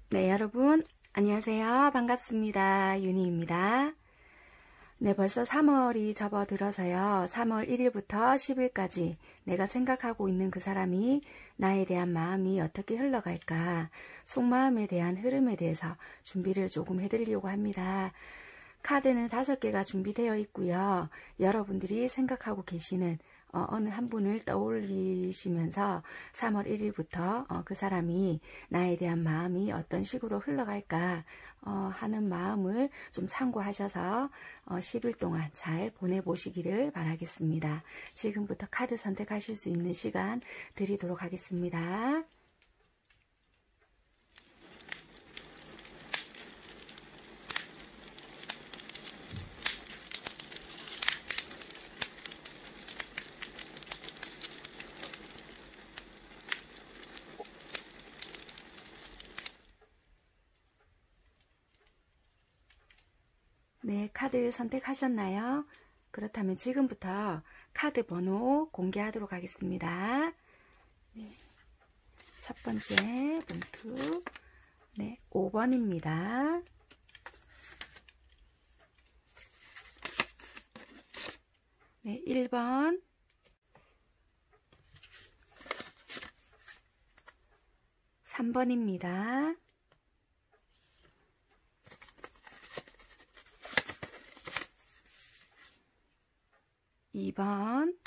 네, 여러분 안녕하세요. 반갑습니다. 윤희입니다. 네, 벌써 3월이 접어들어서요. 3월 1일부터 10일까지 내가 생각하고 있는 그 사람이 나에 대한 마음이 어떻게 흘러갈까, 속마음에 대한 흐름에 대해서 준비를 조금 해드리려고 합니다. 카드는 5개가 준비되어 있고요. 여러분들이 생각하고 계시는 어느 한 분을 떠올리시면서 3월 1일부터 그 사람이 나에 대한 마음이 어떤 식으로 흘러갈까 하는 마음을 좀 참고하셔서 10일 동안 잘 보내보시기를 바라겠습니다. 지금부터 카드 선택하실 수 있는 시간 드리도록 하겠습니다. 네, 카드 선택하셨나요? 그렇다면 지금부터 카드 번호 공개하도록 하겠습니다. 네, 첫 번째 봉투, 네, 5번입니다. 네, 1번, 3번입니다. 2번,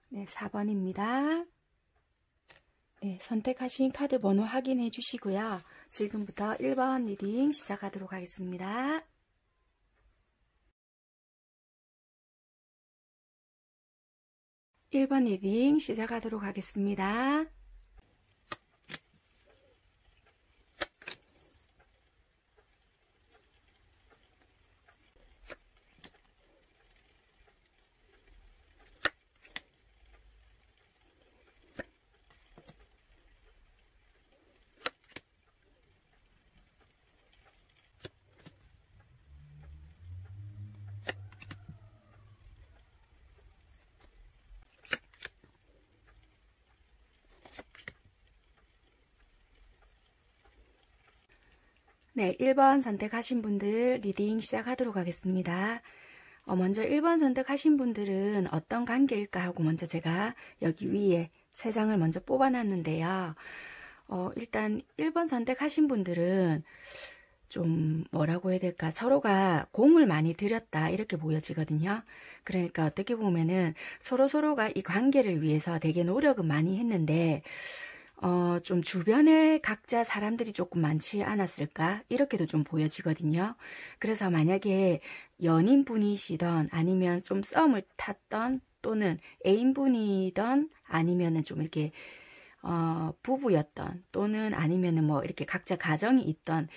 네, 4번입니다. 네, 선택하신 카드 번호 확인해 주시고요. 지금부터 1번 리딩 시작하도록 하겠습니다. (1번) 리딩 시작하도록 하겠습니다. 네, 1번 선택하신 분들 리딩 시작하도록 하겠습니다. 먼저 1번 선택하신 분들은 어떤 관계일까 하고 먼저 제가 여기 위에 3장을 먼저 뽑아놨는데요. 일단 1번 선택하신 분들은 좀 뭐라고 해야 될까, 서로가 공을 많이 들였다 이렇게 보여지거든요. 그러니까 어떻게 보면은 서로가 이 관계를 위해서 되게 노력은 많이 했는데 좀 주변에 각자 사람들이 조금 많지 않았을까 이렇게도 좀 보여지거든요. 그래서 만약에 연인분이시던 아니면 좀 썸을 탔던 또는 애인분이던 아니면은 좀 이렇게 부부였던 또는 아니면은 뭐 이렇게 각자 가정이 있던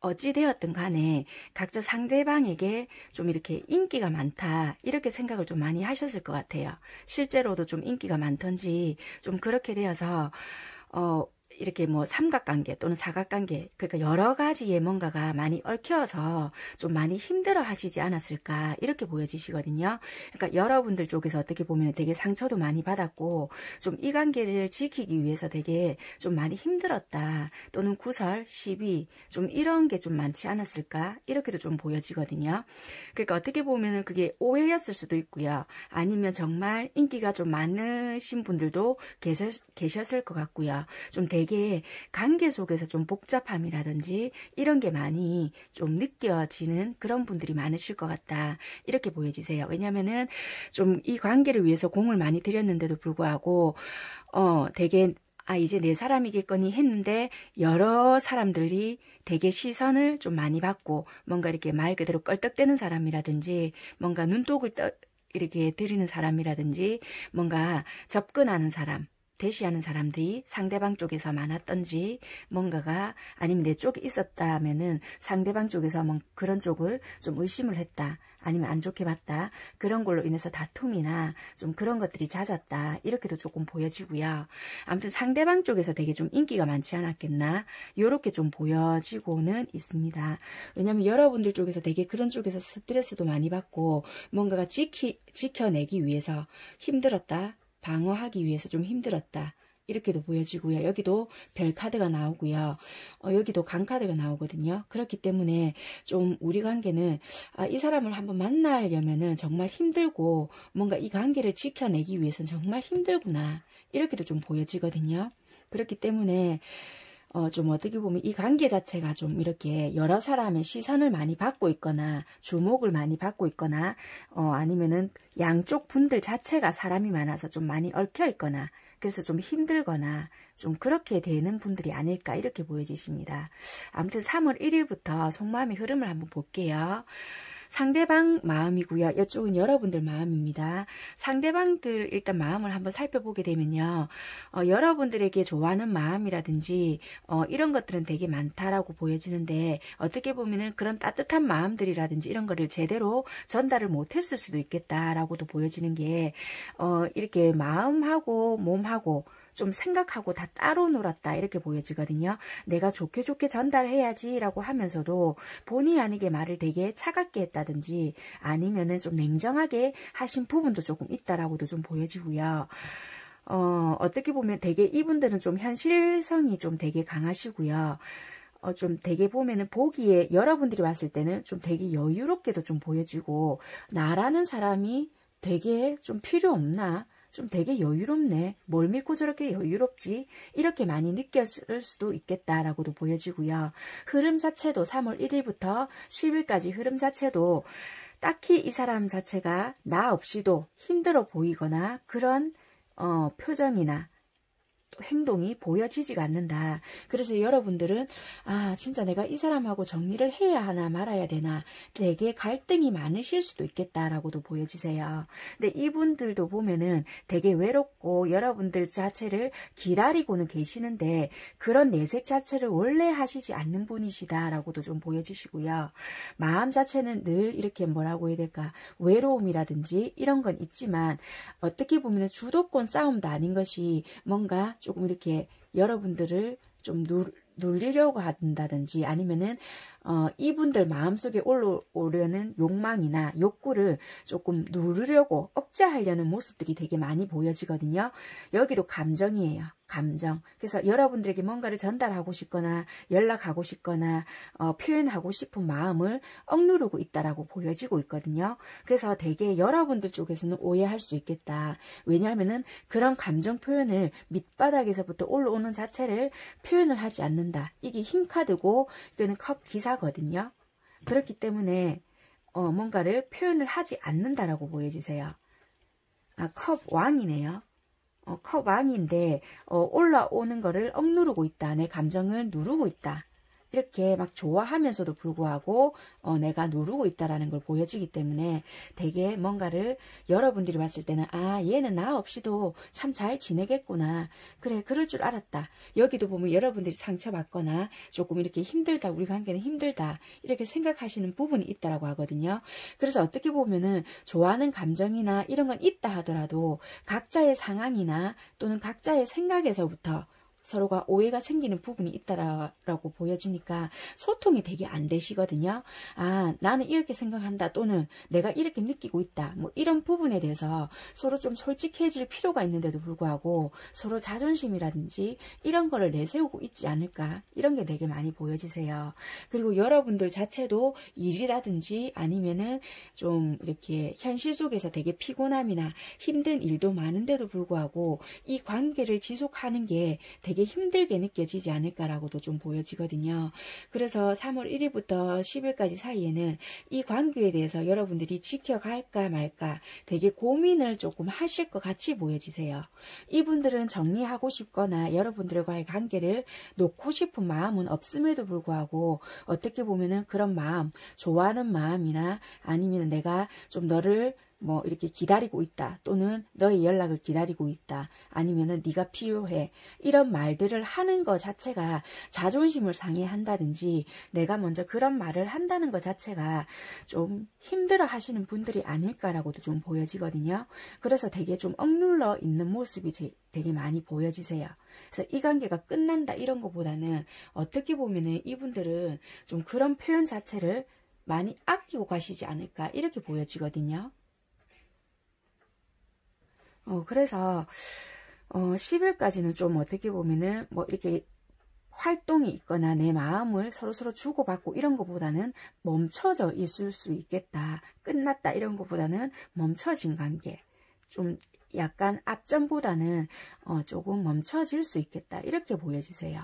어찌되었든 간에 각자 상대방에게 좀 이렇게 인기가 많다 이렇게 생각을 좀 많이 하셨을 것 같아요. 실제로도 좀 인기가 많던지 좀 그렇게 되어서 이렇게 뭐 삼각관계 또는 사각관계, 그러니까 여러 가지의 뭔가가 많이 얽혀서 좀 많이 힘들어 하시지 않았을까 이렇게 보여지시거든요. 그러니까 여러분들 쪽에서 어떻게 보면 되게 상처도 많이 받았고 좀 이 관계를 지키기 위해서 되게 좀 많이 힘들었다 또는 구설, 시비 좀 이런 게 좀 많지 않았을까 이렇게도 좀 보여지거든요. 그러니까 어떻게 보면은 그게 오해였을 수도 있고요. 아니면 정말 인기가 좀 많으신 분들도 계셨을 것 같고요. 좀 되게 관계 속에서 좀 복잡함이라든지 이런 게 많이 좀 느껴지는 그런 분들이 많으실 것 같다 이렇게 보여지세요. 왜냐면은 좀 이 관계를 위해서 공을 많이 들였는데도 불구하고 되게 아, 이제 내 사람이겠거니 했는데 여러 사람들이 되게 시선을 좀 많이 받고 뭔가 이렇게 말 그대로 껄떡대는 사람이라든지 뭔가 눈독을 이렇게 들이는 사람이라든지 뭔가 접근하는 사람, 대시하는 사람들이 상대방 쪽에서 많았던지 뭔가가 아니면 내 쪽에 있었다면은 상대방 쪽에서 뭐 그런 쪽을 좀 의심을 했다. 아니면 안 좋게 봤다. 그런 걸로 인해서 다툼이나 좀 그런 것들이 잦았다. 이렇게도 조금 보여지고요. 아무튼 상대방 쪽에서 되게 좀 인기가 많지 않았겠나. 이렇게 좀 보여지고는 있습니다. 왜냐하면 여러분들 쪽에서 되게 그런 쪽에서 스트레스도 많이 받고 뭔가가 지켜내기 위해서 힘들었다. 방어하기 위해서 좀 힘들었다. 이렇게도 보여지고요. 여기도 별 카드가 나오고요. 여기도 강 카드가 나오거든요. 그렇기 때문에 좀 우리 관계는 이 사람을 한번 만나려면은 정말 힘들고 뭔가 이 관계를 지켜내기 위해서는 정말 힘들구나. 이렇게도 좀 보여지거든요. 그렇기 때문에 좀 어떻게 보면 이 관계 자체가 좀 이렇게 여러 사람의 시선을 많이 받고 있거나 주목을 많이 받고 있거나 아니면은 양쪽 분들 자체가 사람이 많아서 좀 많이 얽혀 있거나 그래서 좀 힘들거나 좀 그렇게 되는 분들이 아닐까 이렇게 보여지십니다. 아무튼 3월 1일부터 속마음의 흐름을 한번 볼게요. 상대방 마음이고요. 이쪽은 여러분들 마음입니다. 상대방들 일단 마음을 한번 살펴보게 되면요. 여러분들에게 좋아하는 마음이라든지 이런 것들은 되게 많다라고 보여지는데 어떻게 보면은 그런 따뜻한 마음들이라든지 이런 거를 제대로 전달을 못했을 수도 있겠다라고도 보여지는 게 이렇게 마음하고 몸하고 좀 생각하고 다 따로 놀았다 이렇게 보여지거든요. 내가 좋게 전달해야지 라고 하면서도 본의 아니게 말을 되게 차갑게 했다든지 아니면은 좀 냉정하게 하신 부분도 조금 있다라고도 좀 보여지고요. 어떻게 보면 되게 이분들은 좀 현실성이 좀 되게 강하시고요. 좀 되게 보면은 보기에 여러분들이 봤을 때는 좀 되게 여유롭게도 좀 보여지고 나라는 사람이 되게 좀 필요 없나? 좀 되게 여유롭네. 뭘 믿고 저렇게 여유롭지? 이렇게 많이 느꼈을 수도 있겠다라고도 보여지고요. 흐름 자체도 3월 1일부터 10일까지 흐름 자체도 딱히 이 사람 자체가 나 없이도 힘들어 보이거나 그런 표정이나 행동이 보여지지가 않는다. 그래서 여러분들은 진짜 내가 이 사람하고 정리를 해야 하나 말아야 되나 되게 갈등이 많으실 수도 있겠다라고도 보여지세요. 근데 이분들도 보면은 되게 외롭고 여러분들 자체를 기다리고는 계시는데 그런 내색 자체를 원래 하시지 않는 분이시다라고도 좀 보여지시고요. 마음 자체는 늘 이렇게 뭐라고 해야 될까 외로움이라든지 이런 건 있지만 어떻게 보면 주도권 싸움도 아닌 것이 뭔가 조금 이렇게 여러분들을 좀 놀리려고 한다든지 아니면은 이분들 마음속에 올라오려는 욕망이나 욕구를 조금 누르려고 억제하려는 모습들이 되게 많이 보여지거든요. 여기도 감정이에요. 감정. 그래서 여러분들에게 뭔가를 전달하고 싶거나 연락하고 싶거나 표현하고 싶은 마음을 억누르고 있다라고 보여지고 있거든요. 그래서 되게 여러분들 쪽에서는 오해할 수 있겠다. 왜냐하면은 그런 감정 표현을 밑바닥에서부터 올라오는 자체를 표현을 하지 않는다. 이게 힘 카드고 이거는 컵 기사거든요. 그렇기 때문에 뭔가를 표현을 하지 않는다라고 보여지세요. 컵 왕이네요. 컵 왕인데 올라오는 거를 억누르고 있다. 내 감정을 누르고 있다. 이렇게 막 좋아하면서도 불구하고 내가 누르고 있다라는 걸 보여지기 때문에 되게 뭔가를 여러분들이 봤을 때는 얘는 나 없이도 참 잘 지내겠구나. 그래 그럴 줄 알았다. 여기도 보면 여러분들이 상처받거나 조금 이렇게 힘들다. 우리 관계는 힘들다. 이렇게 생각하시는 부분이 있다라고 하거든요. 그래서 어떻게 보면은 좋아하는 감정이나 이런 건 있다 하더라도 각자의 상황이나 또는 각자의 생각에서부터 서로가 오해가 생기는 부분이 있다라고 보여지니까 소통이 되게 안 되시거든요. 나는 이렇게 생각한다 또는 내가 이렇게 느끼고 있다. 뭐 이런 부분에 대해서 서로 좀 솔직해질 필요가 있는데도 불구하고 서로 자존심이라든지 이런 거를 내세우고 있지 않을까. 이런 게 되게 많이 보여지세요. 그리고 여러분들 자체도 일이라든지 아니면은 좀 이렇게 현실 속에서 되게 피곤함이나 힘든 일도 많은데도 불구하고 이 관계를 지속하는 게 되게 되게 힘들게 느껴지지 않을까라고도 좀 보여지거든요. 그래서 3월 1일부터 10일까지 사이에는 이 관계에 대해서 여러분들이 지켜갈까 말까 되게 고민을 조금 하실 것 같이 보여지세요. 이분들은 정리하고 싶거나 여러분들과의 관계를 놓고 싶은 마음은 없음에도 불구하고 어떻게 보면은 그런 마음, 좋아하는 마음이나 아니면 내가 좀 너를 뭐 이렇게 기다리고 있다, 또는 너의 연락을 기다리고 있다, 아니면은 네가 필요해, 이런 말들을 하는 것 자체가 자존심을 상해한다든지 내가 먼저 그런 말을 한다는 것 자체가 좀 힘들어 하시는 분들이 아닐까라고도 좀 보여지거든요. 그래서 되게 좀 억눌러 있는 모습이 되게 많이 보여지세요. 그래서 이 관계가 끝난다 이런 것보다는 어떻게 보면은 이분들은 좀 그런 표현 자체를 많이 아끼고 가시지 않을까 이렇게 보여지거든요. 그래서 10일까지는 좀 어떻게 보면은 뭐 이렇게 활동이 있거나 내 마음을 서로서로 주고받고 이런 것보다는 멈춰져 있을 수 있겠다. 끝났다 이런 것보다는 멈춰진 관계. 좀 약간 앞전보다는 조금 멈춰질 수 있겠다. 이렇게 보여지세요.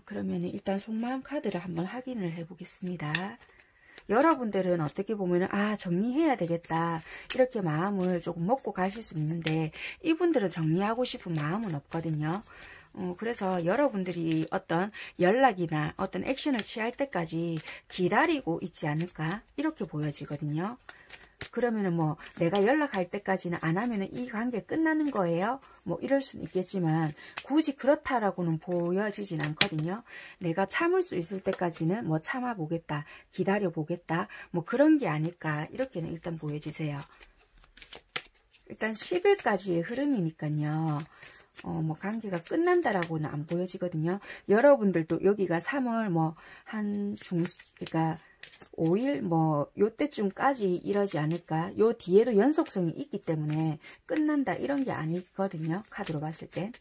그러면 일단 속마음 카드를 한번 확인을 해 보겠습니다. 여러분들은 어떻게 보면 정리해야 되겠다 이렇게 마음을 조금 먹고 가실 수 있는데 이분들은 정리하고 싶은 마음은 없거든요. 그래서 여러분들이 어떤 연락이나 어떤 액션을 취할 때까지 기다리고 있지 않을까 이렇게 보여지거든요. 그러면은 뭐 내가 연락할 때까지는 안 하면은 이 관계 끝나는 거예요? 뭐 이럴 수는 있겠지만 굳이 그렇다라고는 보여지진 않거든요. 내가 참을 수 있을 때까지는 뭐 참아 보겠다, 기다려 보겠다, 뭐 그런 게 아닐까 이렇게는 일단 보여지세요. 일단 10일까지의 흐름이니까요. 뭐 관계가 끝난다라고는 안 보여지거든요. 여러분들도 여기가 3월 뭐 그러니까 5일 뭐 요때쯤까지 이러지 않을까. 요 뒤에도 연속성이 있기 때문에 끝난다 이런 게 아니거든요. 카드로 봤을 땐.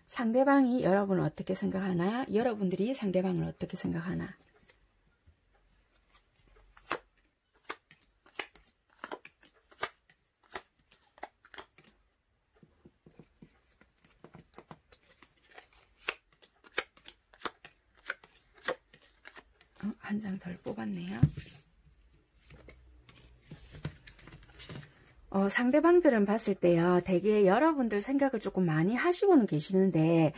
상대방이 여러분을 어떻게 생각하나? 여러분들이 상대방을 어떻게 생각하나? 한 장 덜 뽑았네요. 상대방들은 봤을 때요, 되게 여러분들 생각을 조금 많이 하시고는 계시는데,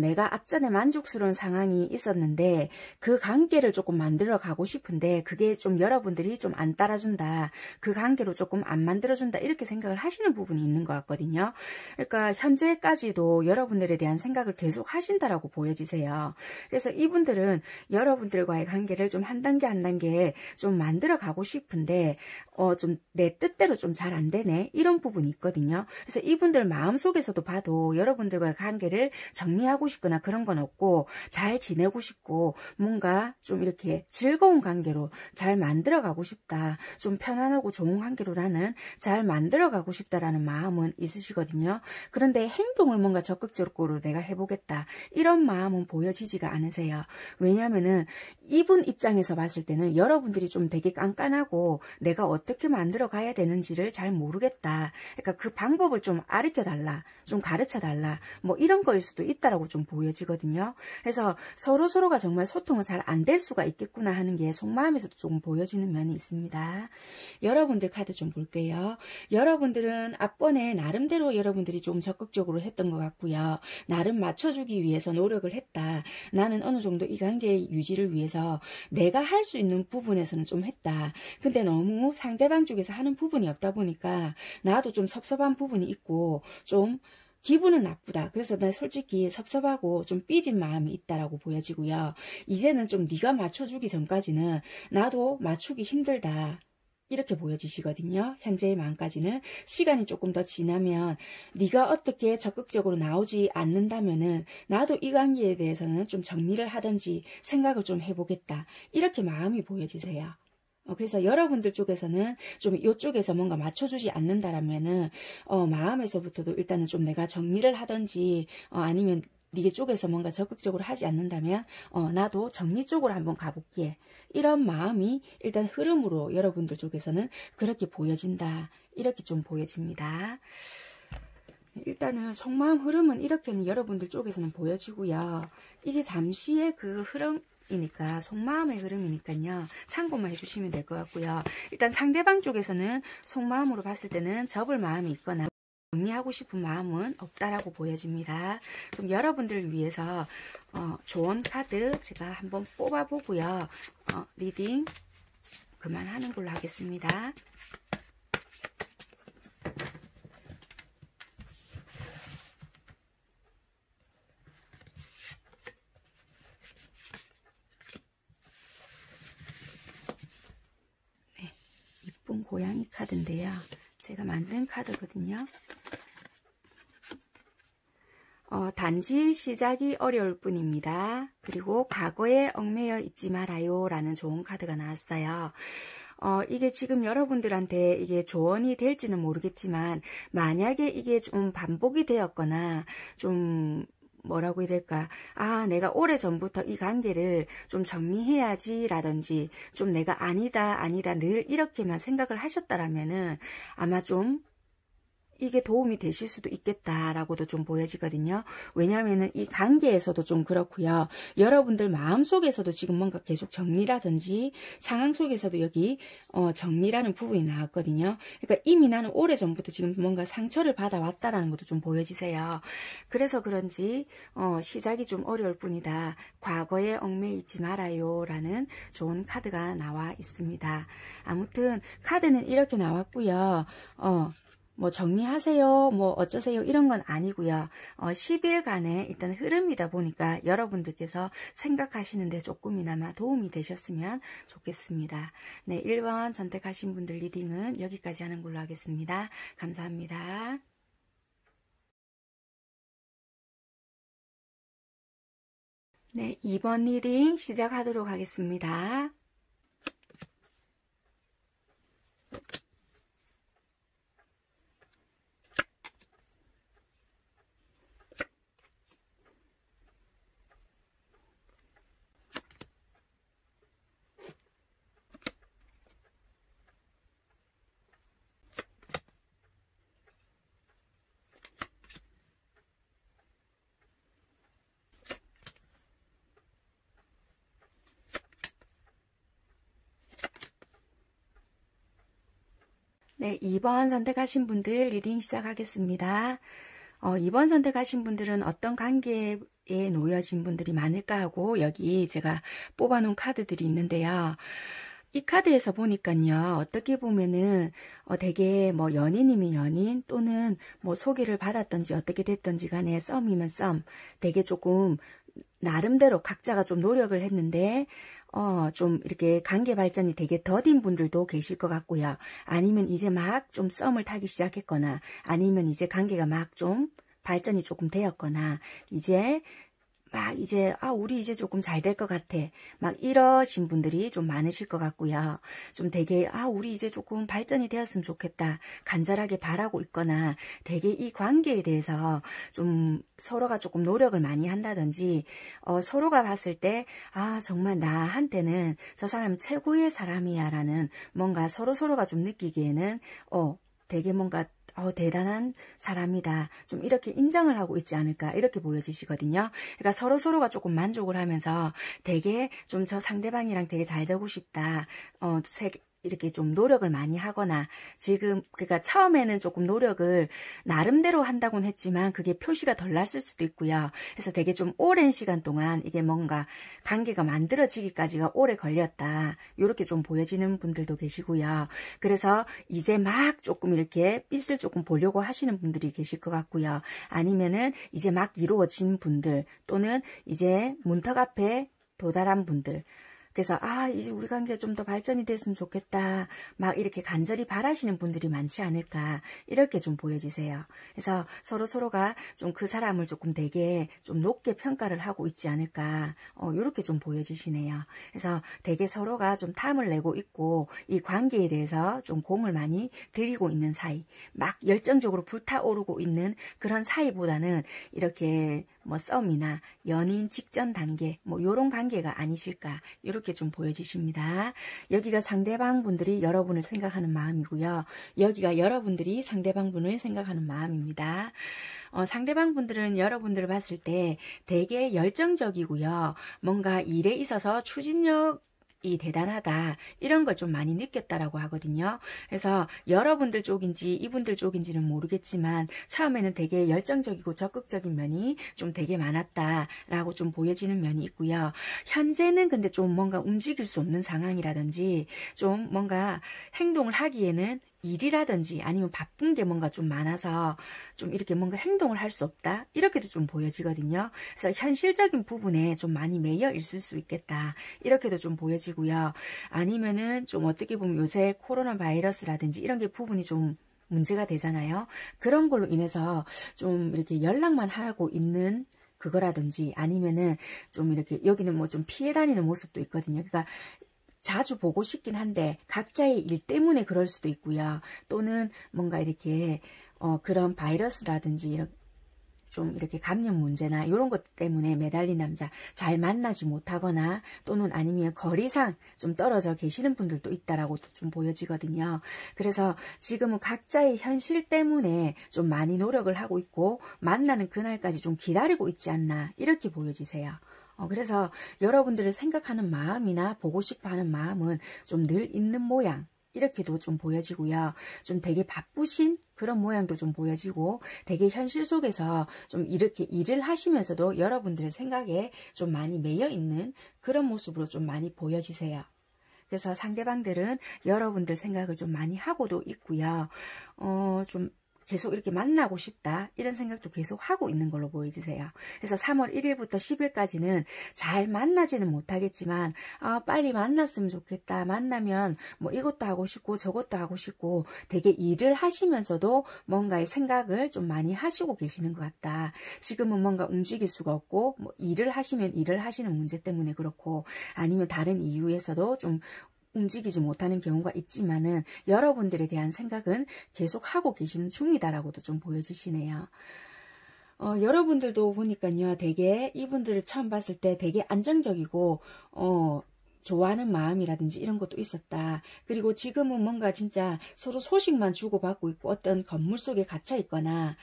내가 앞전에 만족스러운 상황이 있었는데, 그 관계를 조금 만들어 가고 싶은데, 그게 좀 여러분들이 좀 안 따라준다, 그 관계로 조금 안 만들어준다, 이렇게 생각을 하시는 부분이 있는 것 같거든요. 그러니까, 현재까지도 여러분들에 대한 생각을 계속 하신다라고 보여지세요. 그래서 이분들은 여러분들과의 관계를 좀 한 단계 한 단계 좀 만들어 가고 싶은데, 좀 내 뜻대로 좀 잘 안 되네 이런 부분이 있거든요. 그래서 이분들 마음속에서도 봐도 여러분들과의 관계를 정리하고 싶거나 그런 건 없고 잘 지내고 싶고 뭔가 좀 이렇게 즐거운 관계로 잘 만들어 가고 싶다, 좀 편안하고 좋은 관계로 나는 잘 만들어 가고 싶다라는 마음은 있으시거든요. 그런데 행동을 뭔가 적극적으로 내가 해보겠다 이런 마음은 보여지지가 않으세요. 왜냐하면은 이분 입장에서 봤을 때는 여러분들이 좀 되게 깐깐하고 내가 어떻게 만들어 가야 되는지를 잘 모르겠다. 그러니까 그 방법을 좀 가르쳐달라, 좀 가르쳐달라, 뭐 이런 거일 수도 있다라고 좀 보여지거든요. 그래서 서로가 정말 소통은 잘 안 될 수가 있겠구나 하는 게 속마음에서도 조금 보여지는 면이 있습니다. 여러분들 카드 좀 볼게요. 여러분들은 앞번에 나름대로 여러분들이 좀 적극적으로 했던 것 같고요. 나름 맞춰주기 위해서 노력을 했다. 나는 어느 정도 이 관계 유지를 위해서 내가 할 수 있는 부분에서는 좀 했다. 근데 너무 상대방 쪽에서 하는 부분이 없다 보니까 나도 좀 섭섭한 부분이 있고 좀 기분은 나쁘다. 그래서 나 솔직히 섭섭하고 좀 삐진 마음이 있다라고 보여지고요. 이제는 좀 네가 맞춰주기 전까지는 나도 맞추기 힘들다. 이렇게 보여지시거든요. 현재의 마음까지는. 시간이 조금 더 지나면 네가 어떻게 적극적으로 나오지 않는다면은 나도 이 관계에 대해서는 좀 정리를 하든지 생각을 좀 해보겠다. 이렇게 마음이 보여지세요. 그래서 여러분들 쪽에서는 좀 이쪽에서 뭔가 맞춰주지 않는다라면은 마음에서부터도 일단은 좀 내가 정리를 하든지 아니면 네 쪽에서 뭔가 적극적으로 하지 않는다면 나도 정리 쪽으로 한번 가볼게. 이런 마음이 일단 흐름으로 여러분들 쪽에서는 그렇게 보여진다. 이렇게 좀 보여집니다. 일단은 속마음 흐름은 이렇게는 여러분들 쪽에서는 보여지고요. 이게 잠시의 그 흐름이니까 속마음의 흐름이니까요. 참고만 해주시면 될 것 같고요. 일단 상대방 쪽에서는 속마음으로 봤을 때는 접을 마음이 있거나 정리하고 싶은 마음은 없다라고 보여집니다. 그럼 여러분들을 위해서 조언 카드 제가 한번 뽑아보고요. 리딩 그만하는 걸로 하겠습니다. 네, 이쁜 고양이 카드인데요. 제가 만든 카드거든요. 단지 시작이 어려울 뿐입니다. 그리고 과거에 얽매여 있지 말아요 라는 좋은 카드가 나왔어요. 이게 지금 여러분들한테 이게 조언이 될지는 모르겠지만 만약에 이게 좀 반복이 되었거나 좀 뭐라고 해야 될까? 내가 오래전부터 이 관계를 좀 정리해야지 라든지 좀 내가 아니다 늘 이렇게만 생각을 하셨다라면은 아마 좀 이게 도움이 되실 수도 있겠다라고도 좀 보여지거든요. 왜냐하면은 이 관계에서도 좀 그렇고요. 여러분들 마음속에서도 지금 뭔가 계속 정리라든지 상황 속에서도 여기 정리라는 부분이 나왔거든요. 그러니까 이미 나는 오래전부터 지금 뭔가 상처를 받아왔다라는 것도 좀 보여지세요. 그래서 그런지 시작이 좀 어려울 뿐이다. 과거에 얽매이지 있지 말아요 라는 좋은 카드가 나와 있습니다. 아무튼 카드는 이렇게 나왔고요. 뭐 정리하세요, 뭐 어쩌세요 이런 건 아니고요. 10일간의 일단 흐름이다 보니까 여러분들께서 생각하시는데 조금이나마 도움이 되셨으면 좋겠습니다. 네, 1번 선택하신 분들 리딩은 여기까지 하는 걸로 하겠습니다. 감사합니다. 네, 2번 리딩 시작하도록 하겠습니다. 네, 2번 선택하신 분들 리딩 시작하겠습니다. 2번 선택하신 분들은 어떤 관계에 놓여진 분들이 많을까 하고 여기 제가 뽑아놓은 카드들이 있는데요. 이 카드에서 보니까요. 어떻게 보면은 되게 뭐 연인이면 연인 또는 뭐 소개를 받았던지 어떻게 됐던지 간에 썸이면 썸 되게 조금 나름대로 각자가 좀 노력을 했는데 좀 이렇게 관계 발전이 되게 더딘 분들도 계실 것 같고요. 아니면 이제 막 좀 썸을 타기 시작했거나 아니면 이제 관계가 막 좀 발전이 조금 되었거나 이제 우리 이제 조금 잘 될 것 같아. 막 이러신 분들이 좀 많으실 것 같고요. 좀 되게, 우리 이제 조금 발전이 되었으면 좋겠다. 간절하게 바라고 있거나 되게 이 관계에 대해서 좀 서로가 조금 노력을 많이 한다든지, 서로가 봤을 때, 정말 나한테는 저 사람 최고의 사람이야 라는 뭔가 서로가 좀 느끼기에는, 되게 뭔가 대단한 사람이다. 좀 이렇게 인정을 하고 있지 않을까 이렇게 보여지시거든요. 그러니까 서로가 조금 만족을 하면서 되게 좀 저 상대방이랑 되게 잘 되고 싶다. 이렇게 좀 노력을 많이 하거나 지금 그러니까 처음에는 조금 노력을 나름대로 한다고는 했지만 그게 표시가 덜 났을 수도 있고요. 그래서 되게 좀 오랜 시간 동안 이게 뭔가 관계가 만들어지기까지가 오래 걸렸다. 이렇게 좀 보여지는 분들도 계시고요. 그래서 이제 막 조금 이렇게 빛을 조금 보려고 하시는 분들이 계실 것 같고요. 아니면은 이제 막 이루어진 분들 또는 이제 문턱 앞에 도달한 분들 그래서 이제 우리 관계가 좀 더 발전이 됐으면 좋겠다. 막 이렇게 간절히 바라시는 분들이 많지 않을까. 이렇게 좀 보여지세요. 그래서 서로가 좀 그 사람을 조금 되게 좀 높게 평가를 하고 있지 않을까. 이렇게 좀 보여지시네요. 그래서 되게 서로가 좀 탐을 내고 있고 이 관계에 대해서 좀 공을 많이 들이고 있는 사이. 막 열정적으로 불타오르고 있는 그런 사이보다는 이렇게 뭐 썸이나 연인 직전 단계 뭐 요런 관계가 아니실까 이렇게 좀 보여지십니다. 여기가 상대방 분들이 여러분을 생각하는 마음이고요. 여기가 여러분들이 상대방 분을 생각하는 마음입니다. 상대방 분들은 여러분들을 봤을 때 되게 열정적이고요. 뭔가 일에 있어서 추진력 이 대단하다 이런 걸 좀 많이 느꼈다라고 하거든요. 그래서 여러분들 쪽인지 이분들 쪽인지는 모르겠지만 처음에는 되게 열정적이고 적극적인 면이 좀 되게 많았다라고 좀 보여지는 면이 있고요. 현재는 근데 좀 뭔가 움직일 수 없는 상황이라든지 좀 뭔가 행동을 하기에는 일이라든지 아니면 바쁜 게 뭔가 좀 많아서 좀 이렇게 뭔가 행동을 할 수 없다 이렇게도 좀 보여지거든요. 그래서 현실적인 부분에 좀 많이 매여 있을 수 있겠다 이렇게도 좀 보여지고요. 아니면은 좀 어떻게 보면 요새 코로나 바이러스라든지 이런 게 부분이 좀 문제가 되잖아요. 그런 걸로 인해서 좀 이렇게 연락만 하고 있는 그거라든지 아니면은 좀 이렇게 여기는 뭐 좀 피해 다니는 모습도 있거든요. 그러니까 자주 보고 싶긴 한데 각자의 일 때문에 그럴 수도 있고요. 또는 뭔가 이렇게 그런 바이러스라든지 좀 이렇게 감염 문제나 이런 것 때문에 매달린 남자 잘 만나지 못하거나 또는 아니면 거리상 좀 떨어져 계시는 분들도 있다라고 좀 보여지거든요. 그래서 지금은 각자의 현실 때문에 좀 많이 노력을 하고 있고 만나는 그날까지 좀 기다리고 있지 않나 이렇게 보여지세요. 그래서 여러분들을 생각하는 마음이나 보고 싶어하는 마음은 좀 늘 있는 모양 이렇게도 좀 보여지고요. 좀 되게 바쁘신 그런 모양도 좀 보여지고 되게 현실 속에서 좀 이렇게 일을 하시면서도 여러분들의 생각에 좀 많이 매여 있는 그런 모습으로 좀 많이 보여지세요. 그래서 상대방들은 여러분들 생각을 좀 많이 하고도 있고요. 좀 계속 이렇게 만나고 싶다 이런 생각도 계속 하고 있는 걸로 보여지세요. 그래서 3월 1일부터 10일까지는 잘 만나지는 못하겠지만 빨리 만났으면 좋겠다. 만나면 뭐 이것도 하고 싶고 저것도 하고 싶고 되게 일을 하시면서도 뭔가의 생각을 좀 많이 하시고 계시는 것 같다. 지금은 뭔가 움직일 수가 없고 뭐 일을 하시면 일을 하시는 문제 때문에 그렇고 아니면 다른 이유에서도 좀 움직이지 못하는 경우가 있지만은 여러분들에 대한 생각은 계속 하고 계시는 중이다라고도 좀 보여지시네요. 여러분들도 보니까요, 되게 이분들을 처음 봤을 때 되게 안정적이고, 좋아하는 마음이라든지 이런 것도 있었다. 그리고 지금은 뭔가 진짜 서로 소식만 주고받고 있고 어떤 건물 속에 갇혀 있거나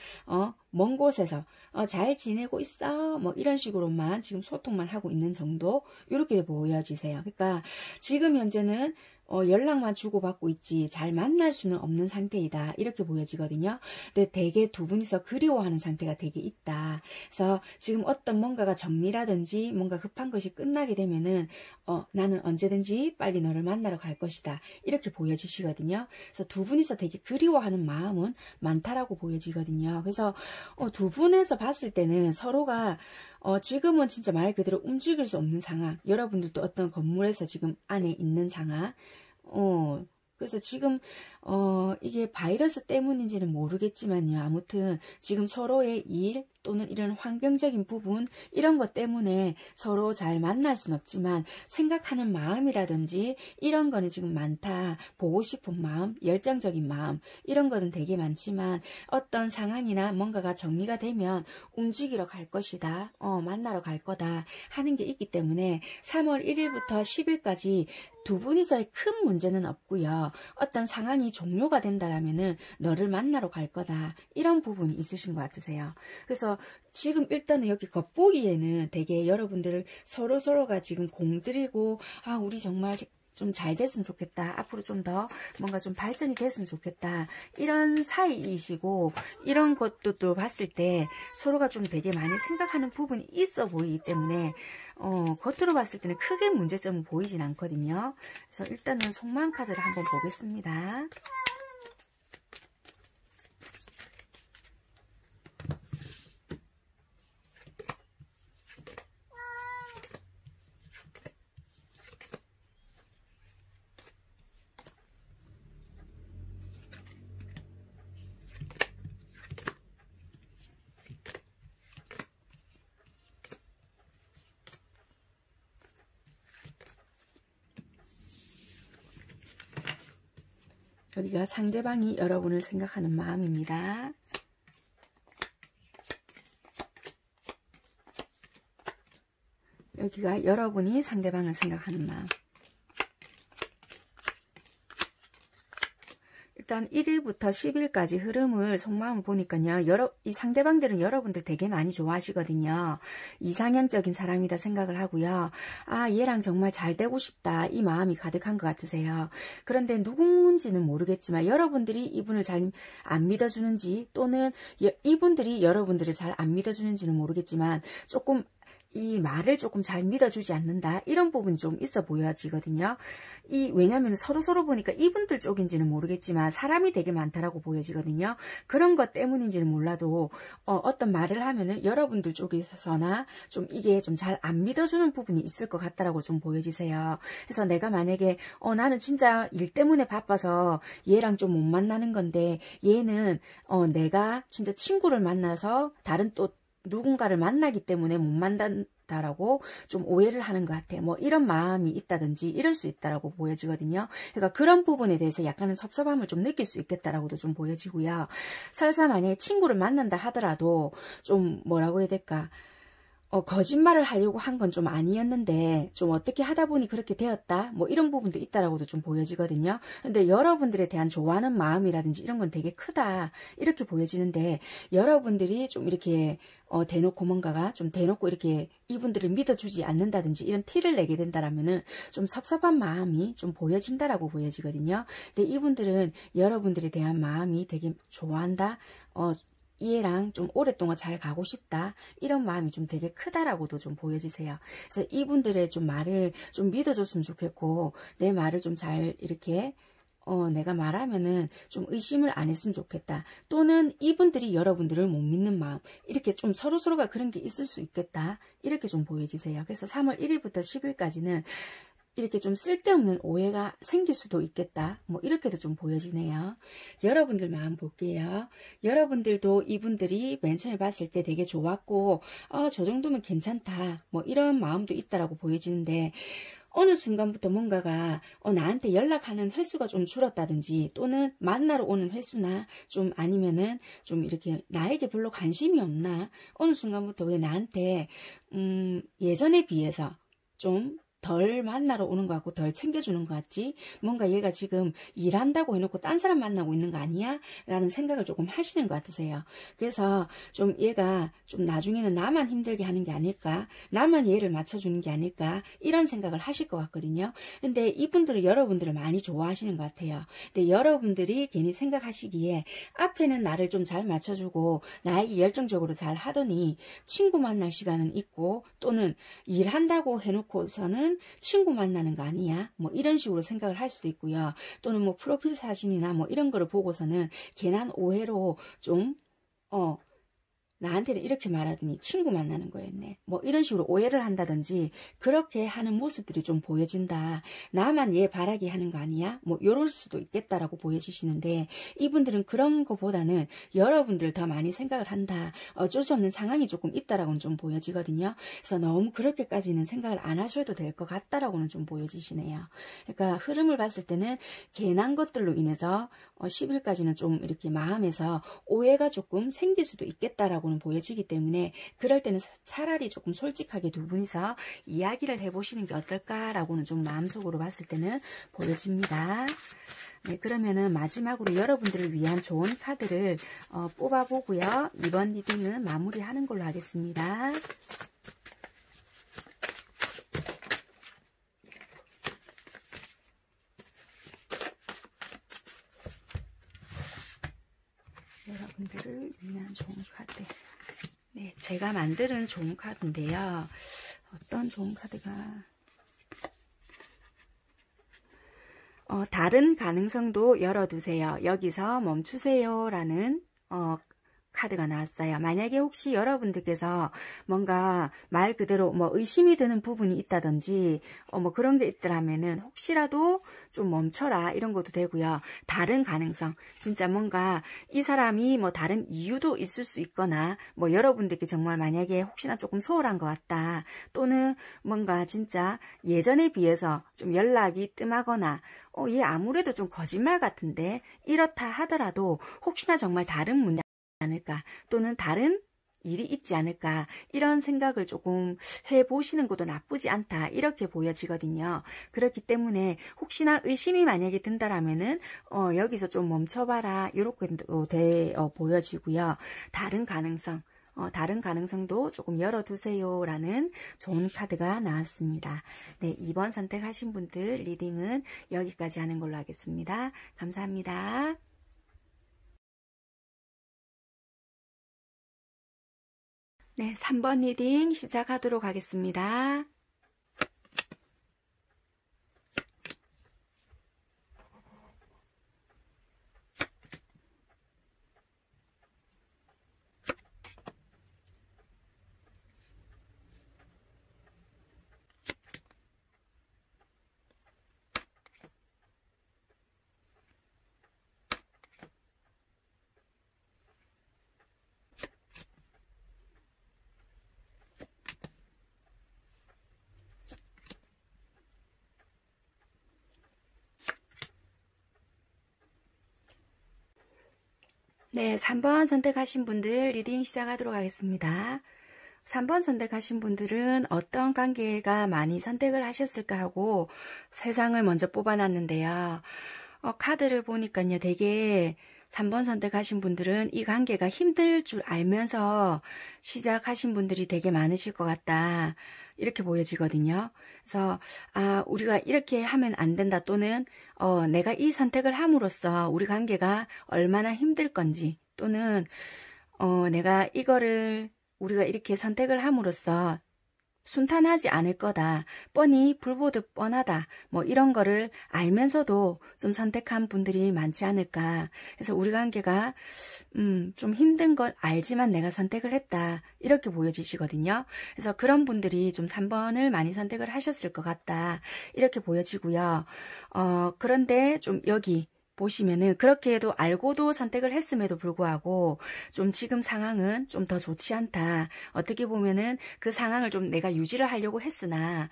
먼 곳에서 잘 지내고 있어 뭐 이런 식으로만 지금 소통만 하고 있는 정도 이렇게 보여지세요. 그러니까 지금 현재는 연락만 주고받고 있지 잘 만날 수는 없는 상태이다 이렇게 보여지거든요. 근데 되게 두 분이서 그리워하는 상태가 되게 있다. 그래서 지금 어떤 뭔가가 정리라든지 뭔가 급한 것이 끝나게 되면은 나는 언제든지 빨리 너를 만나러 갈 것이다 이렇게 보여지시거든요. 그래서 두 분이서 되게 그리워하는 마음은 많다라고 보여지거든요. 그래서 두 분에서 봤을 때는 서로가 지금은 진짜 말 그대로 움직일 수 없는 상황, 여러분들도 어떤 건물에서 지금 안에 있는 상황, 그래서 지금 이게 바이러스 때문인지는 모르겠지만요. 아무튼 지금 서로의 일 또는 이런 환경적인 부분 이런 것 때문에 서로 잘 만날 수는 없지만 생각하는 마음이라든지 이런 거는 지금 많다. 보고 싶은 마음, 열정적인 마음 이런 거는 되게 많지만 어떤 상황이나 뭔가가 정리가 되면 움직이러 갈 것이다. 만나러 갈 거다 하는 게 있기 때문에 3월 1일부터 10일까지 두 분이서의 큰 문제는 없고요. 어떤 상황이 종료가 된다라면은 너를 만나러 갈 거다. 이런 부분이 있으신 것 같으세요. 그래서 지금 일단은 여기 겉보기에는 되게 여러분들을 서로가 지금 공들이고 우리 정말 좀 잘 됐으면 좋겠다. 앞으로 좀 더 뭔가 좀 발전이 됐으면 좋겠다. 이런 사이이시고 이런 것도 봤을 때 서로가 좀 되게 많이 생각하는 부분이 있어 보이기 때문에 겉으로 봤을 때는 크게 문제점은 보이진 않거든요. 그래서 일단은 속마음 카드를 한번 보겠습니다. 여기가 상대방이 여러분을 생각하는 마음입니다. 여기가 여러분이 상대방을 생각하는 마음. 일단 1일부터 10일까지 흐름을 속마음을 보니까요. 이 상대방들은 여러분들 되게 많이 좋아하시거든요. 이상형적인 사람이다 생각을 하고요. 아, 얘랑 정말 잘 되고 싶다. 이 마음이 가득한 것 같으세요. 그런데 누군지는 모르겠지만 여러분들이 이분을 잘 안 믿어주는지 또는 이분들이 여러분들을 잘 안 믿어주는지는 모르겠지만 조금 이 말을 조금 잘 믿어주지 않는다. 이런 부분이 좀 있어 보여지거든요. 왜냐하면 서로 보니까 이분들 쪽인지는 모르겠지만 사람이 되게 많다라고 보여지거든요. 그런 것 때문인지는 몰라도 어떤 말을 하면은 여러분들 쪽에서나 좀 이게 좀 잘 안 믿어주는 부분이 있을 것 같다라고 좀 보여지세요. 그래서 내가 만약에 나는 진짜 일 때문에 바빠서 얘랑 좀 못 만나는 건데 얘는 내가 진짜 친구를 만나서 다른 또 누군가를 만나기 때문에 못 만난다라고 좀 오해를 하는 것 같아요. 뭐 이런 마음이 있다든지 이럴 수 있다라고 보여지거든요. 그러니까 그런 부분에 대해서 약간은 섭섭함을 좀 느낄 수 있겠다라고도 좀 보여지고요. 설사 만약에 친구를 만난다 하더라도 좀 뭐라고 해야 될까? 거짓말을 하려고 한 건 좀 아니었는데 좀 어떻게 하다 보니 그렇게 되었다 뭐 이런 부분도 있다라고도 좀 보여지거든요. 근데 여러분들에 대한 좋아하는 마음이라든지 이런 건 되게 크다 이렇게 보여지는데 여러분들이 좀 이렇게 대놓고 뭔가가 좀 대놓고 이렇게 이분들을 믿어주지 않는다든지 이런 티를 내게 된다라면은 좀 섭섭한 마음이 좀 보여진다라고 보여지거든요. 근데 이분들은 여러분들에 대한 마음이 되게 좋아한다. 얘랑 좀 오랫동안 잘 가고 싶다 이런 마음이 좀 되게 크다라고도 좀 보여지세요. 그래서 이분들의 좀 말을 좀 믿어줬으면 좋겠고 내 말을 좀 잘 이렇게 내가 말하면은 좀 의심을 안 했으면 좋겠다. 또는 이분들이 여러분들을 못 믿는 마음 이렇게 좀 서로가 그런 게 있을 수 있겠다 이렇게 좀 보여지세요. 그래서 3월 1일부터 10일까지는 이렇게 좀 쓸데없는 오해가 생길 수도 있겠다. 뭐 이렇게도 좀 보여지네요. 여러분들 마음 볼게요. 여러분들도 이분들이 맨 처음에 봤을 때 되게 좋았고 저 정도면 괜찮다. 뭐 이런 마음도 있다라고 보여지는데 어느 순간부터 뭔가가 나한테 연락하는 횟수가 좀 줄었다든지 또는 만나러 오는 횟수나 좀 아니면은 좀 이렇게 나에게 별로 관심이 없나 어느 순간부터 왜 나한테 예전에 비해서 좀 덜 만나러 오는 것 같고 덜 챙겨주는 것 같지 뭔가 얘가 지금 일한다고 해놓고 딴 사람 만나고 있는 거 아니야? 라는 생각을 조금 하시는 것 같으세요. 그래서 좀 얘가 좀 나중에는 나만 힘들게 하는 게 아닐까 나만 얘를 맞춰주는 게 아닐까 이런 생각을 하실 것 같거든요. 근데 이분들은 여러분들을 많이 좋아하시는 것 같아요. 근데 여러분들이 괜히 생각하시기에 앞에는 나를 좀 잘 맞춰주고 나에게 열정적으로 잘 하더니 친구 만날 시간은 있고 또는 일한다고 해놓고서는 친구 만나는 거 아니야? 뭐 이런 식으로 생각을 할 수도 있고요. 또는 뭐 프로필 사진이나 뭐 이런 거를 보고서는 괜한 오해로 좀 나한테는 이렇게 말하더니 친구 만나는 거였네. 뭐 이런 식으로 오해를 한다든지 그렇게 하는 모습들이 좀 보여진다. 나만 얘 바라게 하는 거 아니야? 뭐 이럴 수도 있겠다라고 보여지시는데 이분들은 그런 거보다는 여러분들 더 많이 생각을 한다. 어쩔 수 없는 상황이 조금 있다라고는 좀 보여지거든요. 그래서 너무 그렇게까지는 생각을 안 하셔도 될 것 같다라고는 좀 보여지시네요. 그러니까 흐름을 봤을 때는 괜한 것들로 인해서 10일까지는 좀 이렇게 마음에서 오해가 조금 생길 수도 있겠다라고는 보여지기 때문에 그럴 때는 차라리 조금 솔직하게 두 분이서 이야기를 해보시는 게 어떨까라고는 좀 마음속으로 봤을 때는 보여집니다. 네, 그러면은 마지막으로 여러분들을 위한 좋은 카드를 뽑아보고요. 이번 리딩은 마무리하는 걸로 하겠습니다. 여러분들을 위한 좋은 카드. 네, 제가 만드는 좋은 카드인데요. 어떤 좋은 카드가 다른 가능성도 열어두세요. 여기서 멈추세요 라는 카드가 나왔어요. 만약에 혹시 여러분들께서 뭔가 말 그대로 뭐 의심이 드는 부분이 있다든지 뭐 그런 게 있더라면은 혹시라도 좀 멈춰라 이런 것도 되고요. 다른 가능성, 진짜 뭔가 이 사람이 뭐 다른 이유도 있을 수 있거나 뭐 여러분들께 정말 만약에 혹시나 조금 소홀한 것 같다, 또는 뭔가 진짜 예전에 비해서 좀 연락이 뜸하거나 얘 아무래도 좀 거짓말 같은데 이렇다 하더라도 혹시나 정말 다른 문제 않을까, 또는 다른 일이 있지 않을까, 이런 생각을 조금 해보시는 것도 나쁘지 않다 이렇게 보여지거든요. 그렇기 때문에 혹시나 의심이 만약에 든다라면은 여기서 좀 멈춰봐라 이렇게도 보여지고요. 다른 가능성도 조금 열어두세요 라는 좋은 카드가 나왔습니다. 네, 2번 선택하신 분들 리딩은 여기까지 하는 걸로 하겠습니다. 감사합니다. 네, 3번 리딩 시작하도록 하겠습니다. 네, 3번 선택하신 분들 리딩 시작하도록 하겠습니다. 3번 선택하신 분들은 어떤 관계가 많이 선택을 하셨을까 하고 세상을 먼저 뽑아놨는데요. 카드를 보니까요, 되게 3번 선택하신 분들은 이 관계가 힘들 줄 알면서 시작하신 분들이 되게 많으실 것 같다 이렇게 보여지거든요. 그래서 우리가 이렇게 하면 안 된다, 또는 내가 이 선택을 함으로써 우리 관계가 얼마나 힘들 건지, 또는 내가 이거를 우리가 이렇게 선택을 함으로써 순탄하지 않을 거다, 뻔히 불보듯 뻔하다, 뭐 이런 거를 알면서도 좀 선택한 분들이 많지 않을까. 그래서 우리 관계가 좀 힘든 걸 알지만 내가 선택을 했다 이렇게 보여지시거든요. 그래서 그런 분들이 좀 3번을 많이 선택을 하셨을 것 같다 이렇게 보여지고요. 그런데 좀 여기 보시면은 그렇게 해도 알고도 선택을 했음에도 불구하고 좀 지금 상황은 좀 더 좋지 않다. 어떻게 보면은 그 상황을 좀 내가 유지를 하려고 했으나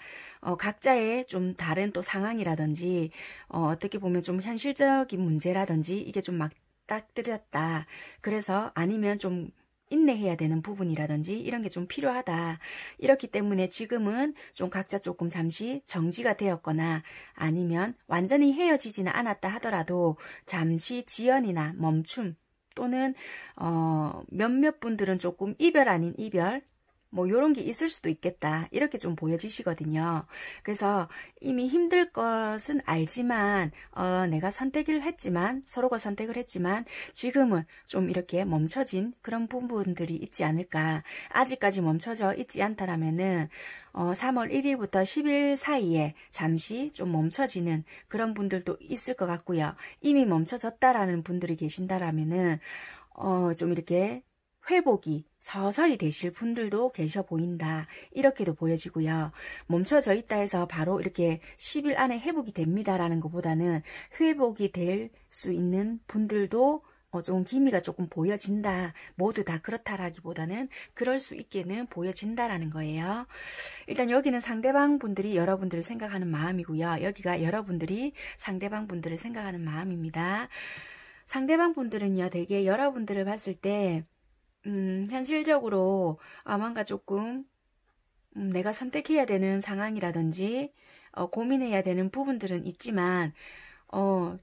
각자의 좀 다른 또 상황이라든지 어떻게 보면 좀 현실적인 문제라든지 이게 좀 맞닥뜨렸다. 그래서 아니면 좀 인내해야 되는 부분이라든지 이런 게 좀 필요하다. 이렇기 때문에 지금은 좀 각자 조금 잠시 정지가 되었거나 아니면 완전히 헤어지지는 않았다 하더라도 잠시 지연이나 멈춤, 또는 몇몇 분들은 조금 이별 아닌 이별, 뭐 요런 게 있을 수도 있겠다 이렇게 좀 보여지시거든요. 그래서 이미 힘들 것은 알지만 내가 선택을 했지만, 서로가 선택을 했지만 지금은 좀 이렇게 멈춰진 그런 부분들이 있지 않을까. 아직까지 멈춰져 있지 않다라면은 3월 1일부터 10일 사이에 잠시 좀 멈춰지는 그런 분들도 있을 것 같고요. 이미 멈춰졌다라는 분들이 계신다라면은 좀 이렇게 회복이 서서히 되실 분들도 계셔 보인다 이렇게도 보여지고요. 멈춰져 있다 해서 바로 이렇게 10일 안에 회복이 됩니다라는 것보다는 회복이 될 수 있는 분들도 좀 기미가 조금 보여진다. 모두 다 그렇다라기보다는 그럴 수 있게는 보여진다라는 거예요. 일단 여기는 상대방 분들이 여러분들을 생각하는 마음이고요. 여기가 여러분들이 상대방 분들을 생각하는 마음입니다. 상대방 분들은요, 되게 여러분들을 봤을 때 현실적으로 뭔가 조금 내가 선택해야 되는 상황이라든지 고민해야 되는 부분들은 있지만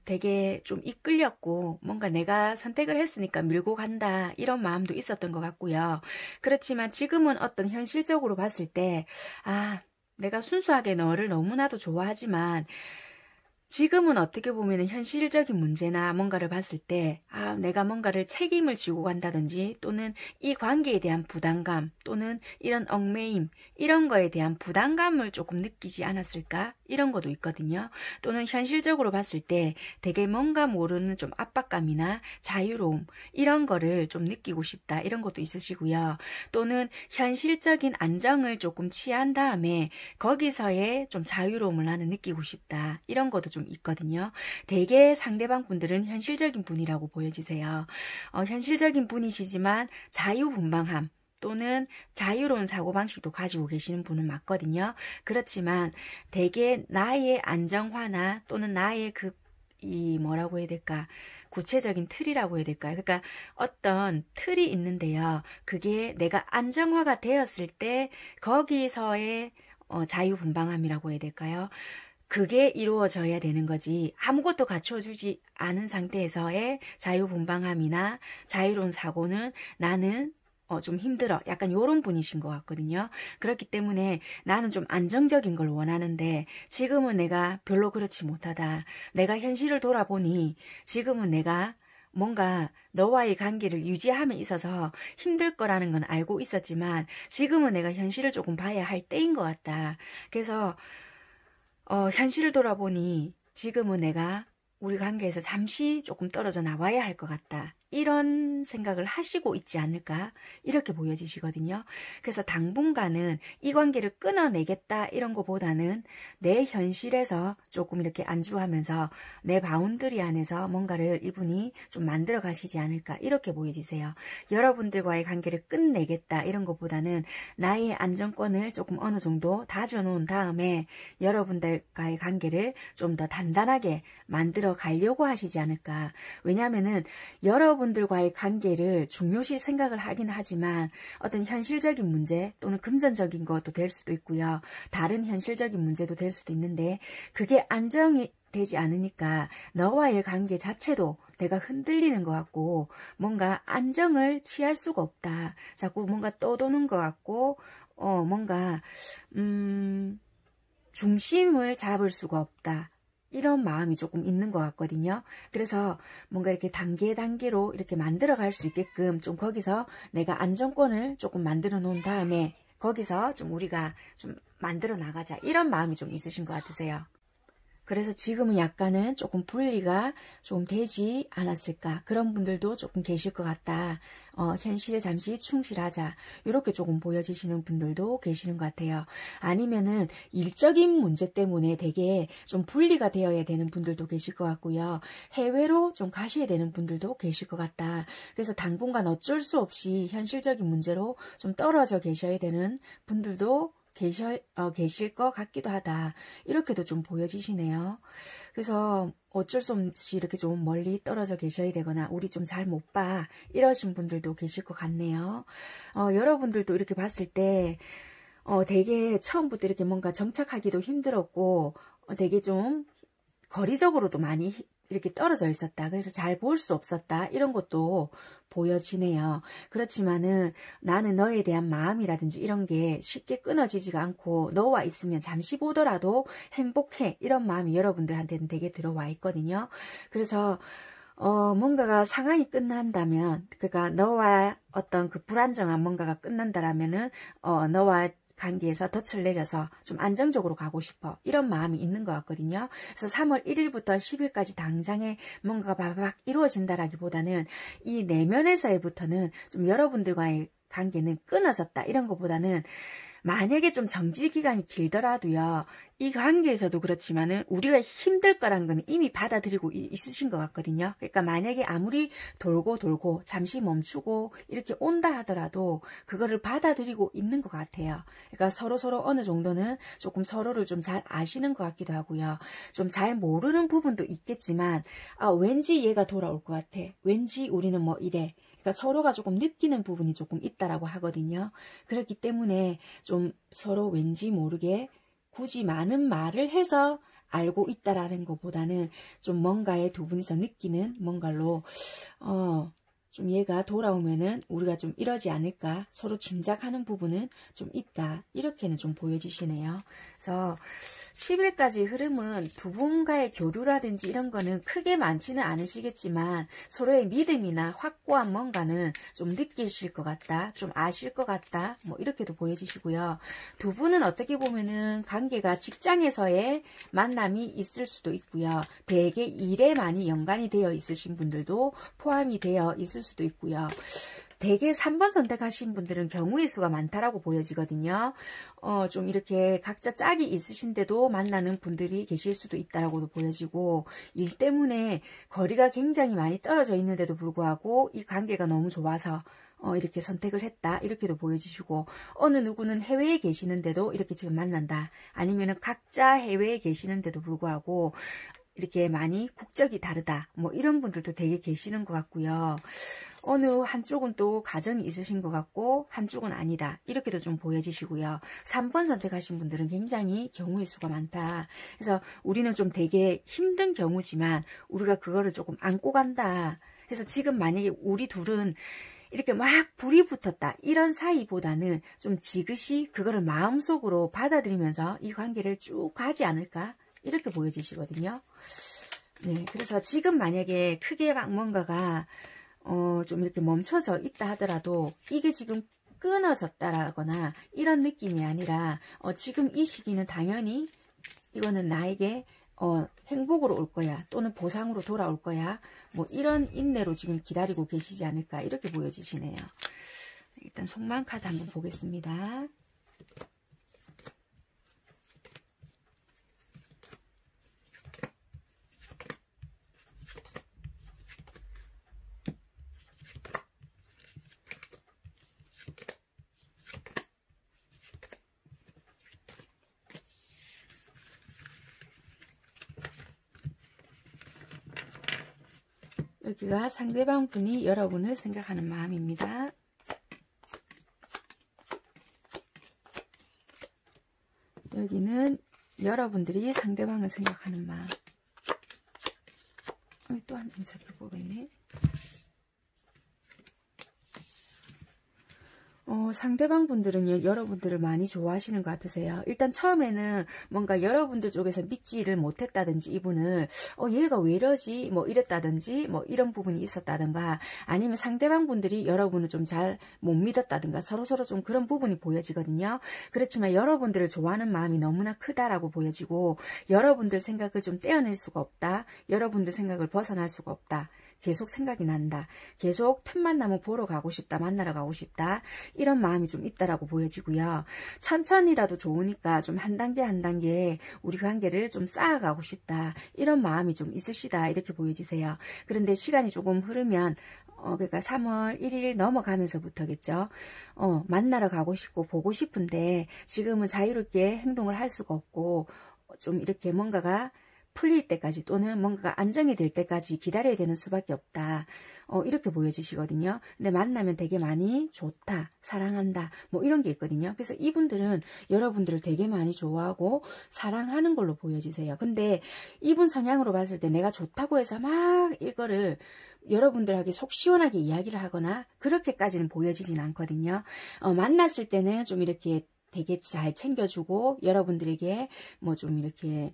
되게 좀 이끌렸고 뭔가 내가 선택을 했으니까 밀고 간다 이런 마음도 있었던 것 같고요. 그렇지만 지금은 어떤 현실적으로 봤을 때 내가 순수하게 너를 너무나도 좋아하지만 지금은 어떻게 보면 현실적인 문제나 뭔가를 봤을 때 내가 뭔가를 책임을 지고 간다든지, 또는 이 관계에 대한 부담감, 또는 이런 얽매임, 이런 거에 대한 부담감을 조금 느끼지 않았을까 이런 것도 있거든요. 또는 현실적으로 봤을 때 되게 뭔가 모르는 좀 압박감이나 자유로움 이런 거를 좀 느끼고 싶다 이런 것도 있으시고요. 또는 현실적인 안정을 조금 취한 다음에 거기서의 좀 자유로움을 나는 느끼고 싶다 이런 것도 좀 있거든요. 되게 상대방 분들은 현실적인 분이라고 보여지세요. 현실적인 분이시지만 자유분방함 또는 자유로운 사고방식도 가지고 계시는 분은 맞거든요. 그렇지만 되게 나의 안정화나 또는 나의 뭐라고 해야 될까? 구체적인 틀이라고 해야 될까요? 그러니까 어떤 틀이 있는데요. 그게 내가 안정화가 되었을 때 거기서의 자유분방함이라고 해야 될까요? 그게 이루어져야 되는 거지 아무것도 갖춰주지 않은 상태에서의 자유분방함이나 자유로운 사고는 나는 좀 힘들어. 약간 요런 분이신 것 같거든요. 그렇기 때문에 나는 좀 안정적인 걸 원하는데 지금은 내가 별로 그렇지 못하다. 내가 현실을 돌아보니 지금은 내가 뭔가 너와의 관계를 유지함에 있어서 힘들 거라는 건 알고 있었지만 지금은 내가 현실을 조금 봐야 할 때인 것 같다. 그래서 현실을 돌아보니 지금은 내가 우리 관계에서 잠시 조금 떨어져 나와야 할 것 같다. 이런 생각을 하시고 있지 않을까 이렇게 보여지시거든요. 그래서 당분간은 이 관계를 끊어내겠다 이런 것보다는 내 현실에서 조금 이렇게 안주하면서 내 바운더리 안에서 뭔가를 이분이 좀 만들어 가시지 않을까 이렇게 보여지세요. 여러분들과의 관계를 끝내겠다 이런 것보다는 나의 안정권을 조금 어느 정도 다져놓은 다음에 여러분들과의 관계를 좀 더 단단하게 만들어 가려고 하시지 않을까. 왜냐하면은 여러분들과의 관계를 중요시 생각을 하긴 하지만 어떤 현실적인 문제 또는 금전적인 것도 될 수도 있고요. 다른 현실적인 문제도 될 수도 있는데 그게 안정이 되지 않으니까 너와의 관계 자체도 내가 흔들리는 것 같고 뭔가 안정을 취할 수가 없다. 자꾸 뭔가 떠도는 것 같고 뭔가 중심을 잡을 수가 없다. 이런 마음이 조금 있는 것 같거든요. 그래서 뭔가 이렇게 단계로 이렇게 만들어 갈 수 있게끔 좀 거기서 내가 안정권을 조금 만들어 놓은 다음에 거기서 좀 우리가 좀 만들어 나가자. 이런 마음이 좀 있으신 것 같으세요. 그래서 지금은 약간은 조금 분리가 좀 되지 않았을까. 그런 분들도 조금 계실 것 같다. 현실에 잠시 충실하자. 이렇게 조금 보여지시는 분들도 계시는 것 같아요. 아니면은 일적인 문제 때문에 되게 좀 분리가 되어야 되는 분들도 계실 것 같고요. 해외로 좀 가셔야 되는 분들도 계실 것 같다. 그래서 당분간 어쩔 수 없이 현실적인 문제로 좀 떨어져 계셔야 되는 분들도 계실 것 같기도 하다. 이렇게도 좀 보여지시네요. 그래서 어쩔 수 없이 이렇게 좀 멀리 떨어져 계셔야 되거나 우리 좀 잘 못 봐. 이러신 분들도 계실 것 같네요. 여러분들도 이렇게 봤을 때 되게 처음부터 이렇게 뭔가 정착하기도 힘들었고 되게 좀 거리적으로도 많이 이렇게 떨어져 있었다. 그래서 잘 볼 수 없었다. 이런 것도 보여지네요. 그렇지만은 나는 너에 대한 마음이라든지 이런 게 쉽게 끊어지지가 않고 너와 있으면 잠시 보더라도 행복해. 이런 마음이 여러분들한테는 되게 들어와 있거든요. 그래서 뭔가가 상황이 끝난다면 그러니까 너와 어떤 그 불안정한 뭔가가 끝난다라면은 너와 관계에서 덫을 내려서 좀 안정적으로 가고 싶어. 이런 마음이 있는 것 같거든요. 그래서 3월 1일부터 10일까지 당장에 뭔가가 바박 이루어진다라기보다는 이 내면에서부터는 좀 여러분들과의 관계는 끊어졌다. 이런 것보다는 만약에 좀 정지 기간이 길더라도요. 이 관계에서도 그렇지만은 우리가 힘들 거란 건 이미 받아들이고 있으신 것 같거든요. 그러니까 만약에 아무리 돌고 잠시 멈추고 이렇게 온다 하더라도 그거를 받아들이고 있는 것 같아요. 그러니까 서로 어느 정도는 조금 서로를 좀 잘 아시는 것 같기도 하고요. 좀 잘 모르는 부분도 있겠지만 왠지 얘가 돌아올 것 같아. 왠지 우리는 뭐 이래. 그러니까 서로가 조금 느끼는 부분이 조금 있다라고 하거든요. 그렇기 때문에 좀 서로 왠지 모르게 굳이 많은 말을 해서 알고 있다라는 것보다는 좀 뭔가에 두 분이서 느끼는 뭔가로 좀 얘가 돌아오면은 우리가 좀 이러지 않을까, 서로 짐작하는 부분은 좀 있다, 이렇게는 좀 보여지시네요. 그래서 10일까지 흐름은 두 분과의 교류라든지 이런 거는 크게 많지는 않으시겠지만 서로의 믿음이나 확고한 뭔가는 좀 느끼실 것 같다, 좀 아실 것 같다, 뭐 이렇게도 보여지시고요. 두 분은 어떻게 보면은 관계가 직장에서의 만남이 있을 수도 있고요. 대개 일에 많이 연관이 되어 있으신 분들도 포함이 되어 있을 수도 있고요. 대개 3번 선택하신 분들은 경우의 수가 많다라고 보여지거든요. 좀 이렇게 각자 짝이 있으신데도 만나는 분들이 계실 수도 있다라고도 보여지고, 일 때문에 거리가 굉장히 많이 떨어져 있는데도 불구하고 이 관계가 너무 좋아서 이렇게 선택을 했다, 이렇게도 보여지시고, 어느 누구는 해외에 계시는데도 이렇게 지금 만난다, 아니면은 각자 해외에 계시는데도 불구하고 이렇게 많이 국적이 다르다, 뭐 이런 분들도 되게 계시는 것 같고요. 어느 한쪽은 또 가정이 있으신 것 같고 한쪽은 아니다, 이렇게도 좀 보여지시고요. 3번 선택하신 분들은 굉장히 경우의 수가 많다. 그래서 우리는 좀 되게 힘든 경우지만 우리가 그거를 조금 안고 간다. 그래서 지금 만약에 우리 둘은 이렇게 막 불이 붙었다, 이런 사이보다는 좀 지그시 그거를 마음속으로 받아들이면서 이 관계를 쭉 가지 않을까, 이렇게 보여지시거든요. 네, 그래서 지금 만약에 크게 막 뭔가가 좀 이렇게 멈춰져 있다 하더라도 이게 지금 끊어졌다라거나 이런 느낌이 아니라 지금 이 시기는 당연히 이거는 나에게 행복으로 올 거야, 또는 보상으로 돌아올 거야, 뭐 이런 인내로 지금 기다리고 계시지 않을까, 이렇게 보여지시네요. 일단 속마음 카드 한번 보겠습니다. 여기가 상대방 분이 여러분을 생각하는 마음입니다. 여기는 여러분들이 상대방을 생각하는 마음. 또 한 점 살펴보겠네. 상대방 분들은 여러분들을 많이 좋아하시는 것 같으세요. 일단 처음에는 뭔가 여러분들 쪽에서 믿지를 못했다든지, 이분을 얘가 왜 이러지, 뭐 이랬다든지, 뭐 이런 부분이 있었다든가, 아니면 상대방 분들이 여러분을 좀 잘 못 믿었다든가, 서로서로 좀 그런 부분이 보여지거든요. 그렇지만 여러분들을 좋아하는 마음이 너무나 크다라고 보여지고, 여러분들 생각을 좀 떼어낼 수가 없다, 여러분들 생각을 벗어날 수가 없다, 계속 생각이 난다, 계속 틈만 나면 보러 가고 싶다, 만나러 가고 싶다, 이런 마음이 좀 있다라고 보여지고요. 천천히라도 좋으니까 좀 한 단계 한 단계 우리 관계를 좀 쌓아가고 싶다, 이런 마음이 좀 있으시다, 이렇게 보여지세요. 그런데 시간이 조금 흐르면 그러니까 3월 1일 넘어가면서부터겠죠. 만나러 가고 싶고 보고 싶은데 지금은 자유롭게 행동을 할 수가 없고 좀 이렇게 뭔가가 풀릴 때까지, 또는 뭔가가 안정이 될 때까지 기다려야 되는 수밖에 없다, 이렇게 보여지시거든요. 근데 만나면 되게 많이 좋다, 사랑한다, 뭐 이런 게 있거든요. 그래서 이분들은 여러분들을 되게 많이 좋아하고 사랑하는 걸로 보여지세요. 근데 이분 성향으로 봤을 때 내가 좋다고 해서 막 이거를 여러분들에게 속 시원하게 이야기를 하거나 그렇게까지는 보여지진 않거든요. 만났을 때는 좀 이렇게 되게 잘 챙겨주고 여러분들에게 뭐 좀 이렇게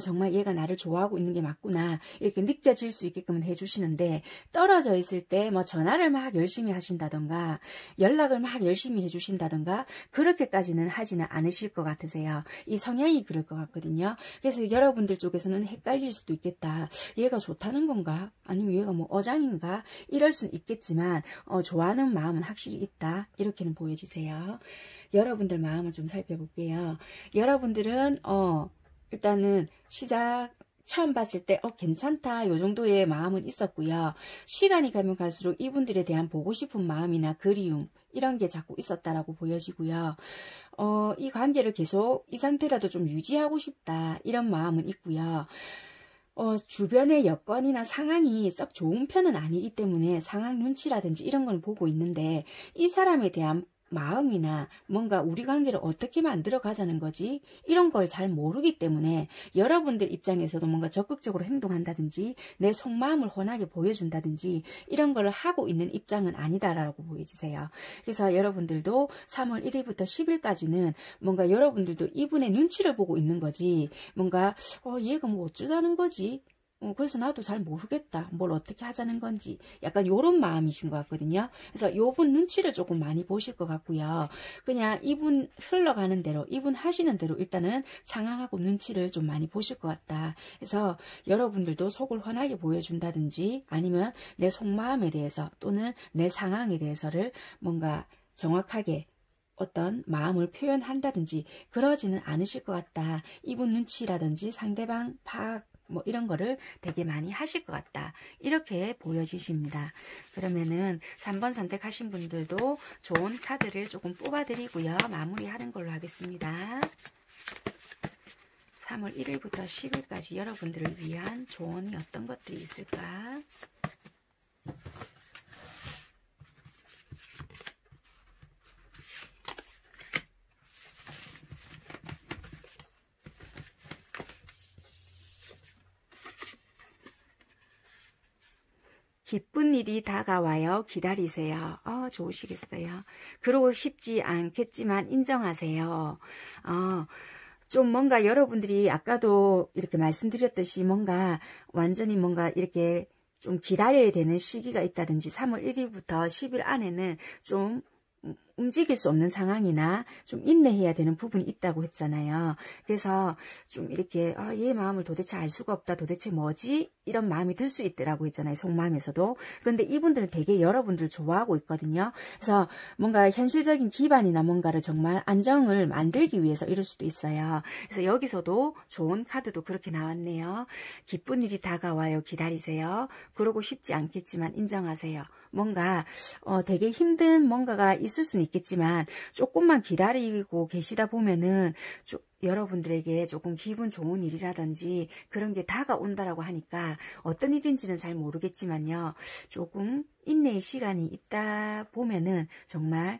정말 얘가 나를 좋아하고 있는 게 맞구나, 이렇게 느껴질 수 있게끔 해주시는데, 떨어져 있을 때 뭐 전화를 막 열심히 하신다던가 연락을 막 열심히 해주신다던가 그렇게까지는 하지는 않으실 것 같으세요. 이 성향이 그럴 것 같거든요. 그래서 여러분들 쪽에서는 헷갈릴 수도 있겠다, 얘가 좋다는 건가, 아니면 얘가 뭐 어장인가, 이럴 수는 있겠지만 좋아하는 마음은 확실히 있다, 이렇게는 보여지세요. 여러분들 마음을 좀 살펴볼게요. 여러분들은 일단은 시작 처음 봤을 때 괜찮다, 요 정도의 마음은 있었고요. 시간이 가면 갈수록 이분들에 대한 보고 싶은 마음이나 그리움, 이런 게 자꾸 있었다라고 보여지고요. 이 관계를 계속 이 상태라도 좀 유지하고 싶다, 이런 마음은 있고요. 주변의 여건이나 상황이 썩 좋은 편은 아니기 때문에 상황 눈치라든지 이런 걸 보고 있는데, 이 사람에 대한 마음이나 뭔가 우리 관계를 어떻게 만들어 가자는 거지 이런 걸 잘 모르기 때문에 여러분들 입장에서도 뭔가 적극적으로 행동한다든지 내 속마음을 훤하게 보여준다든지 이런 걸 하고 있는 입장은 아니다라고 보여지세요. 그래서 여러분들도 3월 1일부터 10일까지는 뭔가 여러분들도 이분의 눈치를 보고 있는 거지 뭔가 얘가 뭐 어쩌자는 거지 그래서 나도 잘 모르겠다. 뭘 어떻게 하자는 건지 약간 요런 마음이신 것 같거든요. 그래서 요분 눈치를 조금 많이 보실 것 같고요. 그냥 이분 흘러가는 대로 이분 하시는 대로 일단은 상황하고 눈치를 좀 많이 보실 것 같다. 그래서 여러분들도 속을 환하게 보여준다든지 아니면 내 속마음에 대해서 또는 내 상황에 대해서를 뭔가 정확하게 어떤 마음을 표현한다든지 그러지는 않으실 것 같다. 이분 눈치라든지 상대방 파악 뭐 이런 거를 되게 많이 하실 것 같다. 이렇게 보여지십니다. 그러면은 3번 선택하신 분들도 좋은 카드를 조금 뽑아드리고요. 마무리하는 걸로 하겠습니다. 3월 1일부터 10일까지 여러분들을 위한 조언이 어떤 것들이 있을까? 기쁜 일이 다가와요. 기다리세요. 좋으시겠어요. 그러고 싶지 않겠지만 인정하세요. 좀 뭔가 여러분들이 아까도 이렇게 말씀드렸듯이 뭔가 완전히 뭔가 이렇게 좀 기다려야 되는 시기가 있다든지 3월 1일부터 10일 안에는 좀 움직일 수 없는 상황이나 좀 인내해야 되는 부분이 있다고 했잖아요. 그래서 좀 이렇게 얘 마음을 도대체 알 수가 없다. 도대체 뭐지? 이런 마음이 들 수 있더라고 했잖아요. 속마음에서도. 그런데 이분들은 되게 여러분들 좋아하고 있거든요. 그래서 뭔가 현실적인 기반이나 뭔가를 정말 안정을 만들기 위해서 이럴 수도 있어요. 그래서 여기서도 좋은 카드도 그렇게 나왔네요. 기쁜 일이 다가와요. 기다리세요. 그러고 싶지 않겠지만 인정하세요. 뭔가 되게 힘든 뭔가가 있을 수는 있겠지만 조금만 기다리고 계시다 보면은 여러분들에게 조금 기분 좋은 일이라든지 그런 게 다가온다라고 하니까 어떤 일인지는 잘 모르겠지만요. 조금 인내의 시간이 있다 보면은 정말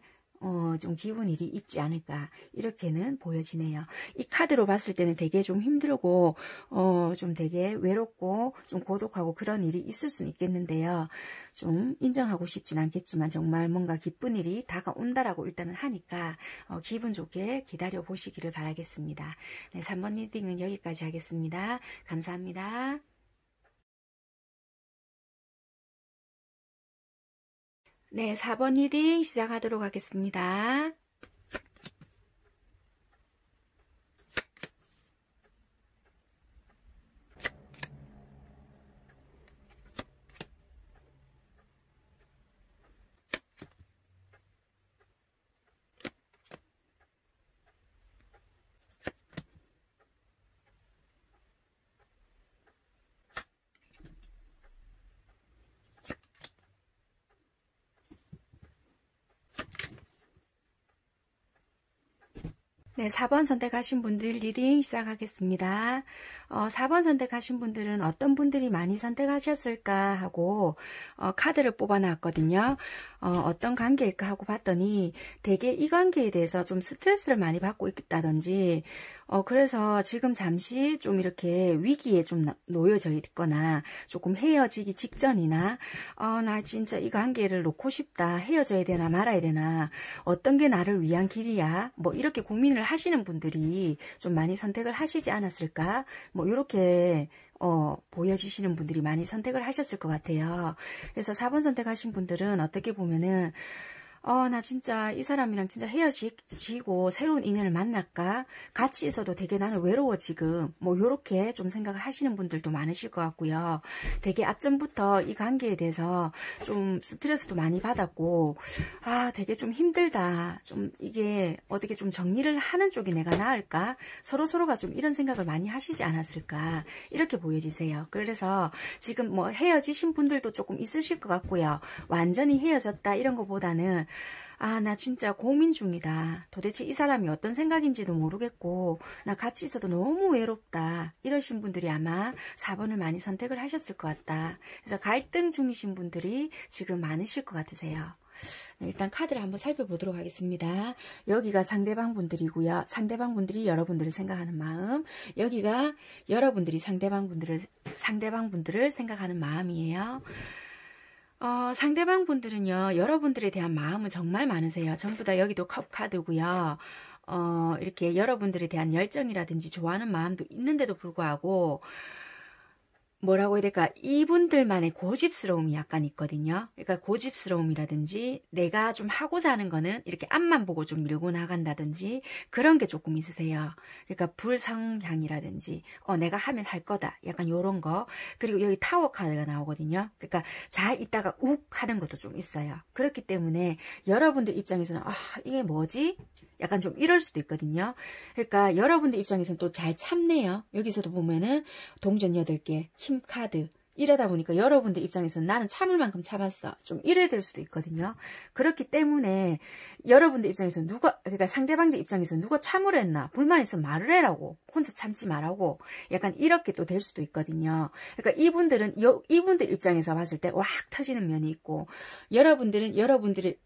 좀 기분 일이 있지 않을까 이렇게는 보여지네요. 이 카드로 봤을 때는 되게 좀 힘들고 좀 되게 외롭고 좀 고독하고 그런 일이 있을 수는 있겠는데요. 좀 인정하고 싶진 않겠지만 정말 뭔가 기쁜 일이 다가온다라고 일단은 하니까 기분 좋게 기다려 보시기를 바라겠습니다. 네, 3번 리딩은 여기까지 하겠습니다. 감사합니다. 네, 4번 리딩 시작하도록 하겠습니다. 네, 4번 선택하신 분들 리딩 시작하겠습니다. 4번 선택하신 분들은 어떤 분들이 많이 선택하셨을까 하고 카드를 뽑아놨거든요. 어떤 관계일까 하고 봤더니 되게 이 관계에 대해서 좀 스트레스를 많이 받고 있다든지 그래서 지금 잠시 좀 이렇게 위기에 좀 놓여져 있거나 조금 헤어지기 직전이나 나 진짜 이 관계를 놓고 싶다. 헤어져야 되나 말아야 되나 어떤 게 나를 위한 길이야. 뭐 이렇게 고민을 하시는 분들이 좀 많이 선택을 하시지 않았을까. 뭐 이렇게 보여지시는 분들이 많이 선택을 하셨을 것 같아요. 그래서 4번 선택하신 분들은 어떻게 보면은 나 진짜 이 사람이랑 진짜 헤어지고 새로운 인연을 만날까? 같이 있어도 되게 나는 외로워 지금. 뭐 요렇게 좀 생각을 하시는 분들도 많으실 것 같고요. 되게 앞전부터 이 관계에 대해서 좀 스트레스도 많이 받았고 되게 좀 힘들다. 좀 이게 어떻게 좀 정리를 하는 쪽이 내가 나을까? 서로가 좀 이런 생각을 많이 하시지 않았을까? 이렇게 보여지세요. 그래서 지금 뭐 헤어지신 분들도 조금 있으실 것 같고요. 완전히 헤어졌다 이런 것보다는 나 진짜 고민 중이다. 도대체 이 사람이 어떤 생각인지도 모르겠고 나 같이 있어도 너무 외롭다. 이러신 분들이 아마 4번을 많이 선택을 하셨을 것 같다. 그래서 갈등 중이신 분들이 지금 많으실 것 같으세요. 네, 일단 카드를 한번 살펴보도록 하겠습니다. 여기가 상대방 분들이고요. 상대방 분들이 여러분들을 생각하는 마음. 여기가 여러분들이 상대방 분들을 생각하는 마음이에요. 상대방 분들은요, 여러분들에 대한 마음은 정말 많으세요. 전부 다 여기도 컵 카드고요. 이렇게 여러분들에 대한 열정이라든지 좋아하는 마음도 있는데도 불구하고, 뭐라고 해야 될까? 이분들만의 고집스러움이 약간 있거든요. 그러니까 고집스러움이라든지 내가 좀 하고자 하는 거는 이렇게 앞만 보고 좀 밀고 나간다든지 그런 게 조금 있으세요. 그러니까 불성향이라든지 내가 하면 할 거다. 약간 요런 거. 그리고 여기 타워 카드가 나오거든요. 그러니까 잘 있다가 욱 하는 것도 좀 있어요. 그렇기 때문에 여러분들 입장에서는 이게 뭐지? 약간 좀 이럴 수도 있거든요. 그러니까 여러분들 입장에서는 또 잘 참네요. 여기서도 보면은 동전 8개, 힘 카드. 이러다 보니까 여러분들 입장에서는 나는 참을 만큼 참았어. 좀 이래 될 수도 있거든요. 그렇기 때문에 여러분들 입장에서는 그러니까 상대방들 입장에서는 누가 참으려 했나? 불만 있으면 말을 해라고. 혼자 참지 말라고. 약간 이렇게 또 될 수도 있거든요. 그러니까 이분들 입장에서 봤을 때 왁 터지는 면이 있고, 여러분들은 여러분들의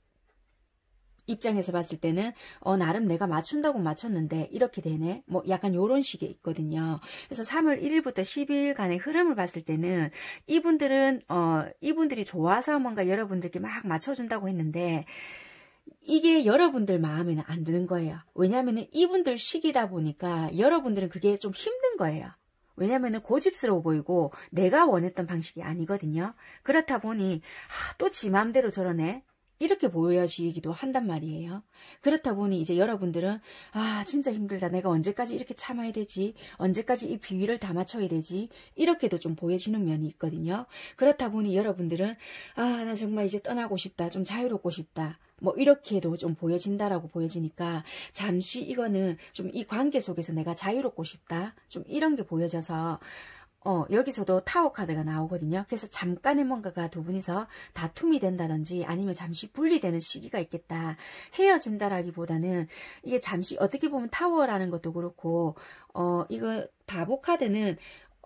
입장에서 봤을 때는 나름 내가 맞춘다고 맞췄는데 이렇게 되네. 뭐 약간 요런 식의 있거든요. 그래서 3월 1일부터 10일간의 흐름을 봤을 때는 이분들이 좋아서 뭔가 여러분들께 막 맞춰준다고 했는데 이게 여러분들 마음에는 안 드는 거예요. 왜냐하면 이분들 시기다 보니까 여러분들은 그게 좀 힘든 거예요. 왜냐면은 고집스러워 보이고 내가 원했던 방식이 아니거든요. 그렇다 보니 또 지 맘대로 저러네. 이렇게 보여지기도 한단 말이에요. 그렇다 보니 이제 여러분들은 진짜 힘들다. 내가 언제까지 이렇게 참아야 되지? 언제까지 이 비위를 다 맞춰야 되지? 이렇게도 좀 보여지는 면이 있거든요. 그렇다 보니 여러분들은 나 정말 이제 떠나고 싶다. 좀 자유롭고 싶다. 뭐 이렇게도 좀 보여진다라고 보여지니까 잠시 이거는 좀 이 관계 속에서 내가 자유롭고 싶다. 좀 이런 게 보여져서 여기서도 타워 카드가 나오거든요. 그래서 잠깐의 뭔가가 두 분이서 다툼이 된다든지 아니면 잠시 분리되는 시기가 있겠다. 헤어진다라기보다는 이게 잠시 어떻게 보면 타워라는 것도 그렇고 이거 바보 카드는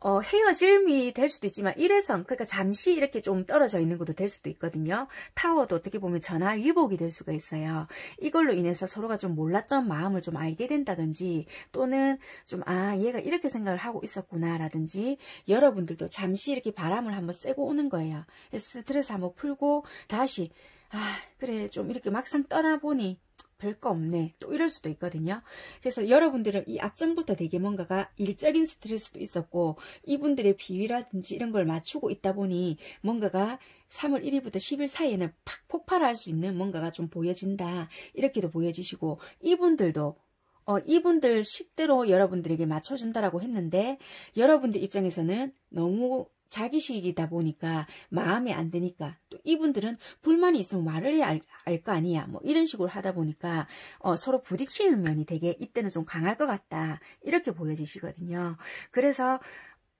헤어짐이 될 수도 있지만 일회성, 그러니까 잠시 이렇게 좀 떨어져 있는 것도 될 수도 있거든요. 타워도 어떻게 보면 전화위복이 될 수가 있어요. 이걸로 인해서 서로가 좀 몰랐던 마음을 좀 알게 된다든지 또는 좀 얘가 이렇게 생각을 하고 있었구나 라든지 여러분들도 잠시 이렇게 바람을 한번 쐬고 오는 거예요. 스트레스 한번 풀고 다시 그래 좀 이렇게 막상 떠나보니 별거 없네. 또 이럴 수도 있거든요. 그래서 여러분들은 이 앞전부터 되게 뭔가가 일적인 스트레스도 있었고 이분들의 비위라든지 이런 걸 맞추고 있다 보니 뭔가가 3월 1일부터 10일 사이에는 팍 폭발할 수 있는 뭔가가 좀 보여진다. 이렇게도 보여지시고 이분들도 이분들 식대로 여러분들에게 맞춰준다라고 했는데 여러분들 입장에서는 너무 자기식이다 보니까 마음에 안 드니까 또 이분들은 불만이 있으면 말을 해야 알 거 아니야. 뭐 이런 식으로 하다 보니까 서로 부딪히는 면이 되게 이때는 좀 강할 것 같다. 이렇게 보여지시거든요. 그래서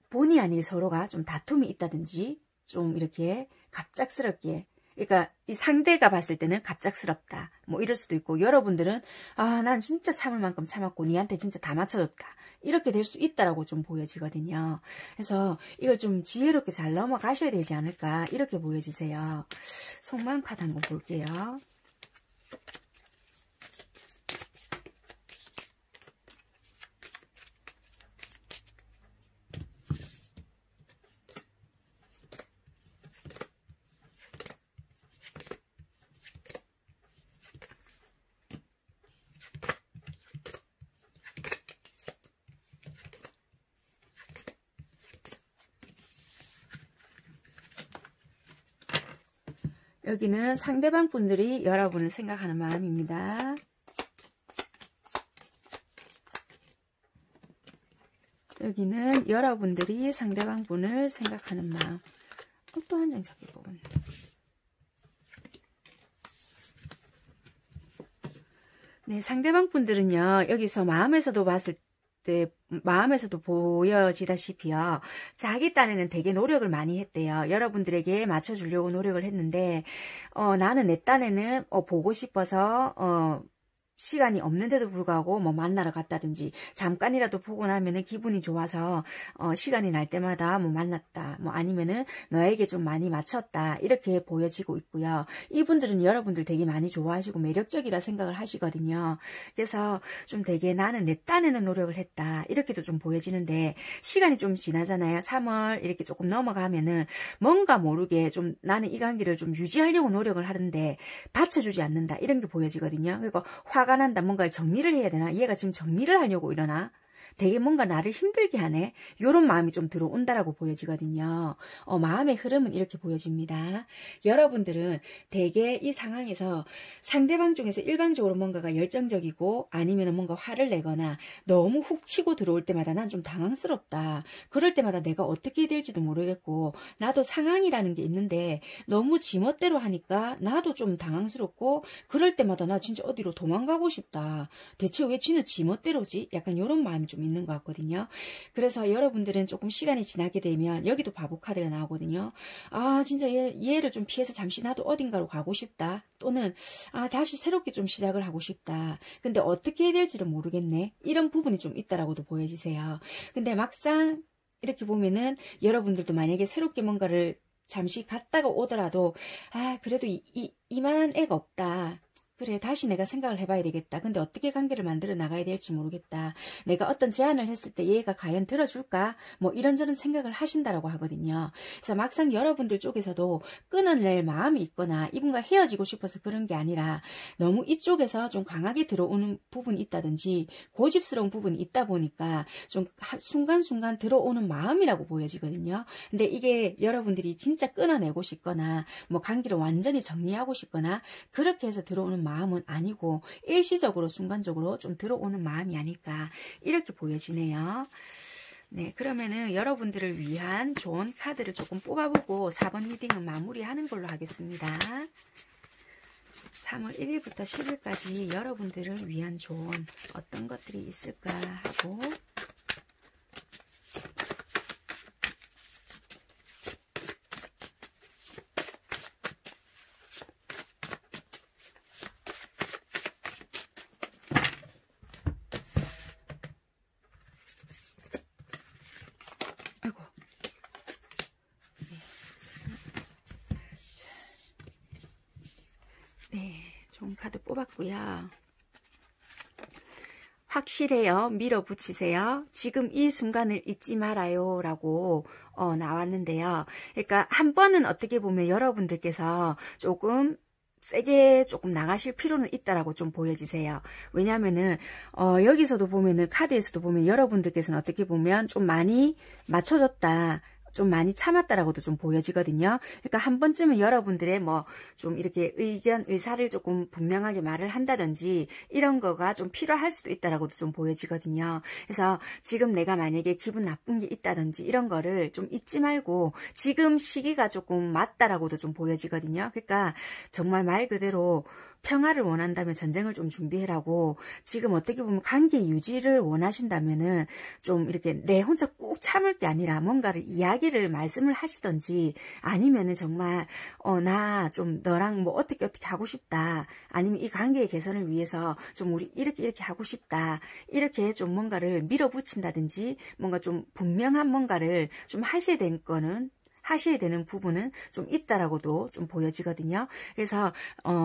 본의 아니게 서로가 좀 다툼이 있다든지 좀 이렇게 갑작스럽게 그러니까 이 상대가 봤을 때는 갑작스럽다. 뭐 이럴 수도 있고 여러분들은 난 진짜 참을 만큼 참았고 니한테 진짜 다 맞춰줬다. 이렇게 될 수 있다라고 좀 보여지거든요. 그래서 이걸 좀 지혜롭게 잘 넘어가셔야 되지 않을까 이렇게 보여지세요. 속마음 카드 한번 볼게요. 여기는 상대방 분들이 여러분을 생각하는 마음입니다. 여기는 여러분들이 상대방 분을 생각하는 마음. 또 한 장 잡기 뽑았네. 네, 상대방 분들은요. 여기서 마음에서도 봤을 때 마음에서도 보여지다시피요. 자기 딴에는 되게 노력을 많이 했대요. 여러분들에게 맞춰주려고 노력을 했는데 나는 내 딴에는 보고 싶어서 시간이 없는데도 불구하고 뭐 만나러 갔다든지 잠깐이라도 보고 나면은 기분이 좋아서 시간이 날 때마다 뭐 만났다, 뭐 아니면은 너에게 좀 많이 맞췄다, 이렇게 보여지고 있고요. 이분들은 여러분들 되게 많이 좋아하시고 매력적이라 생각을 하시거든요. 그래서 좀 되게 나는 내 딴에는 노력을 했다, 이렇게도 좀 보여지는데, 시간이 좀 지나잖아요. 3월 이렇게 조금 넘어가면은 뭔가 모르게 좀 나는 이 관계를 좀 유지하려고 노력을 하는데 받쳐주지 않는다, 이런 게 보여지거든요. 그리고 화가 난다, 뭔가 정리를 해야 되나, 얘가 지금 정리를 하려고 이러나, 되게 뭔가 나를 힘들게 하네, 이런 마음이 좀 들어온다라고 보여지거든요. 마음의 흐름은 이렇게 보여집니다. 여러분들은 되게 이 상황에서 상대방 중에서 일방적으로 뭔가가 열정적이고 아니면 뭔가 화를 내거나 너무 훅 치고 들어올 때마다 난 좀 당황스럽다, 그럴 때마다 내가 어떻게 해야 될지도 모르겠고, 나도 상황이라는 게 있는데 너무 지멋대로 하니까 나도 좀 당황스럽고, 그럴 때마다 나 진짜 어디로 도망가고 싶다, 대체 왜 지는 지멋대로지, 약간 이런 마음이 좀 있는 것 같거든요. 그래서 여러분들은 조금 시간이 지나게 되면, 여기도 바보 카드가 나오거든요. 아 진짜 얘를 좀 피해서 잠시 나도 어딘가로 가고 싶다, 또는 다시 새롭게 좀 시작을 하고 싶다, 근데 어떻게 해야 될지를 모르겠네, 이런 부분이 좀 있다라고도 보여지세요. 근데 막상 이렇게 보면은 여러분들도 만약에 새롭게 뭔가를 잠시 갔다가 오더라도 그래도 이만한 애가 없다, 그래 다시 내가 생각을 해봐야 되겠다, 근데 어떻게 관계를 만들어 나가야 될지 모르겠다, 내가 어떤 제안을 했을 때 얘가 과연 들어줄까, 뭐 이런저런 생각을 하신다라고 하거든요. 그래서 막상 여러분들 쪽에서도 끊어낼 마음이 있거나 이분과 헤어지고 싶어서 그런 게 아니라 너무 이쪽에서 좀 강하게 들어오는 부분이 있다든지 고집스러운 부분이 있다 보니까 좀 순간순간 들어오는 마음이라고 보여지거든요. 근데 이게 여러분들이 진짜 끊어내고 싶거나 뭐 관계를 완전히 정리하고 싶거나 그렇게 해서 들어오는 마음은 아니고, 일시적으로 순간적으로 좀 들어오는 마음이 아닐까, 이렇게 보여지네요. 네, 그러면은 여러분들을 위한 좋은 카드를 조금 뽑아보고 4번 리딩은 마무리하는 걸로 하겠습니다. 3월 1일부터 10일까지 여러분들을 위한 좋은 어떤 것들이 있을까 하고, 좋은 카드 뽑았고요. 확실해요. 밀어붙이세요. 지금 이 순간을 잊지 말아요 라고 나왔는데요. 그러니까 한 번은 어떻게 보면 여러분들께서 조금 세게 조금 나가실 필요는 있다라고 좀 보여지세요. 왜냐면은 여기서도 보면은 카드에서도 보면 여러분들께서는 어떻게 보면 좀 많이 맞춰줬다, 좀 많이 참았다라고도 좀 보여지거든요. 그러니까 한 번쯤은 여러분들의 뭐 좀 이렇게 의사를 조금 분명하게 말을 한다든지 이런 거가 좀 필요할 수도 있다라고도 좀 보여지거든요. 그래서 지금 내가 만약에 기분 나쁜 게 있다든지 이런 거를 좀 잊지 말고 지금 시기가 조금 맞다라고도 좀 보여지거든요. 그러니까 정말 말 그대로 평화를 원한다면 전쟁을 좀 준비해라고, 지금 어떻게 보면 관계 유지를 원하신다면은 좀 이렇게 내 혼자 꾹 참을 게 아니라 뭔가를 이야기를 말씀을 하시던지, 아니면은 정말 나 좀 너랑 뭐 어떻게 하고 싶다, 아니면 이 관계의 개선을 위해서 좀 우리 이렇게 하고 싶다, 이렇게 좀 뭔가를 밀어붙인다든지 뭔가 좀 분명한 뭔가를 좀 하셔야 되는 부분은 좀 있다라고도 좀 보여지거든요. 그래서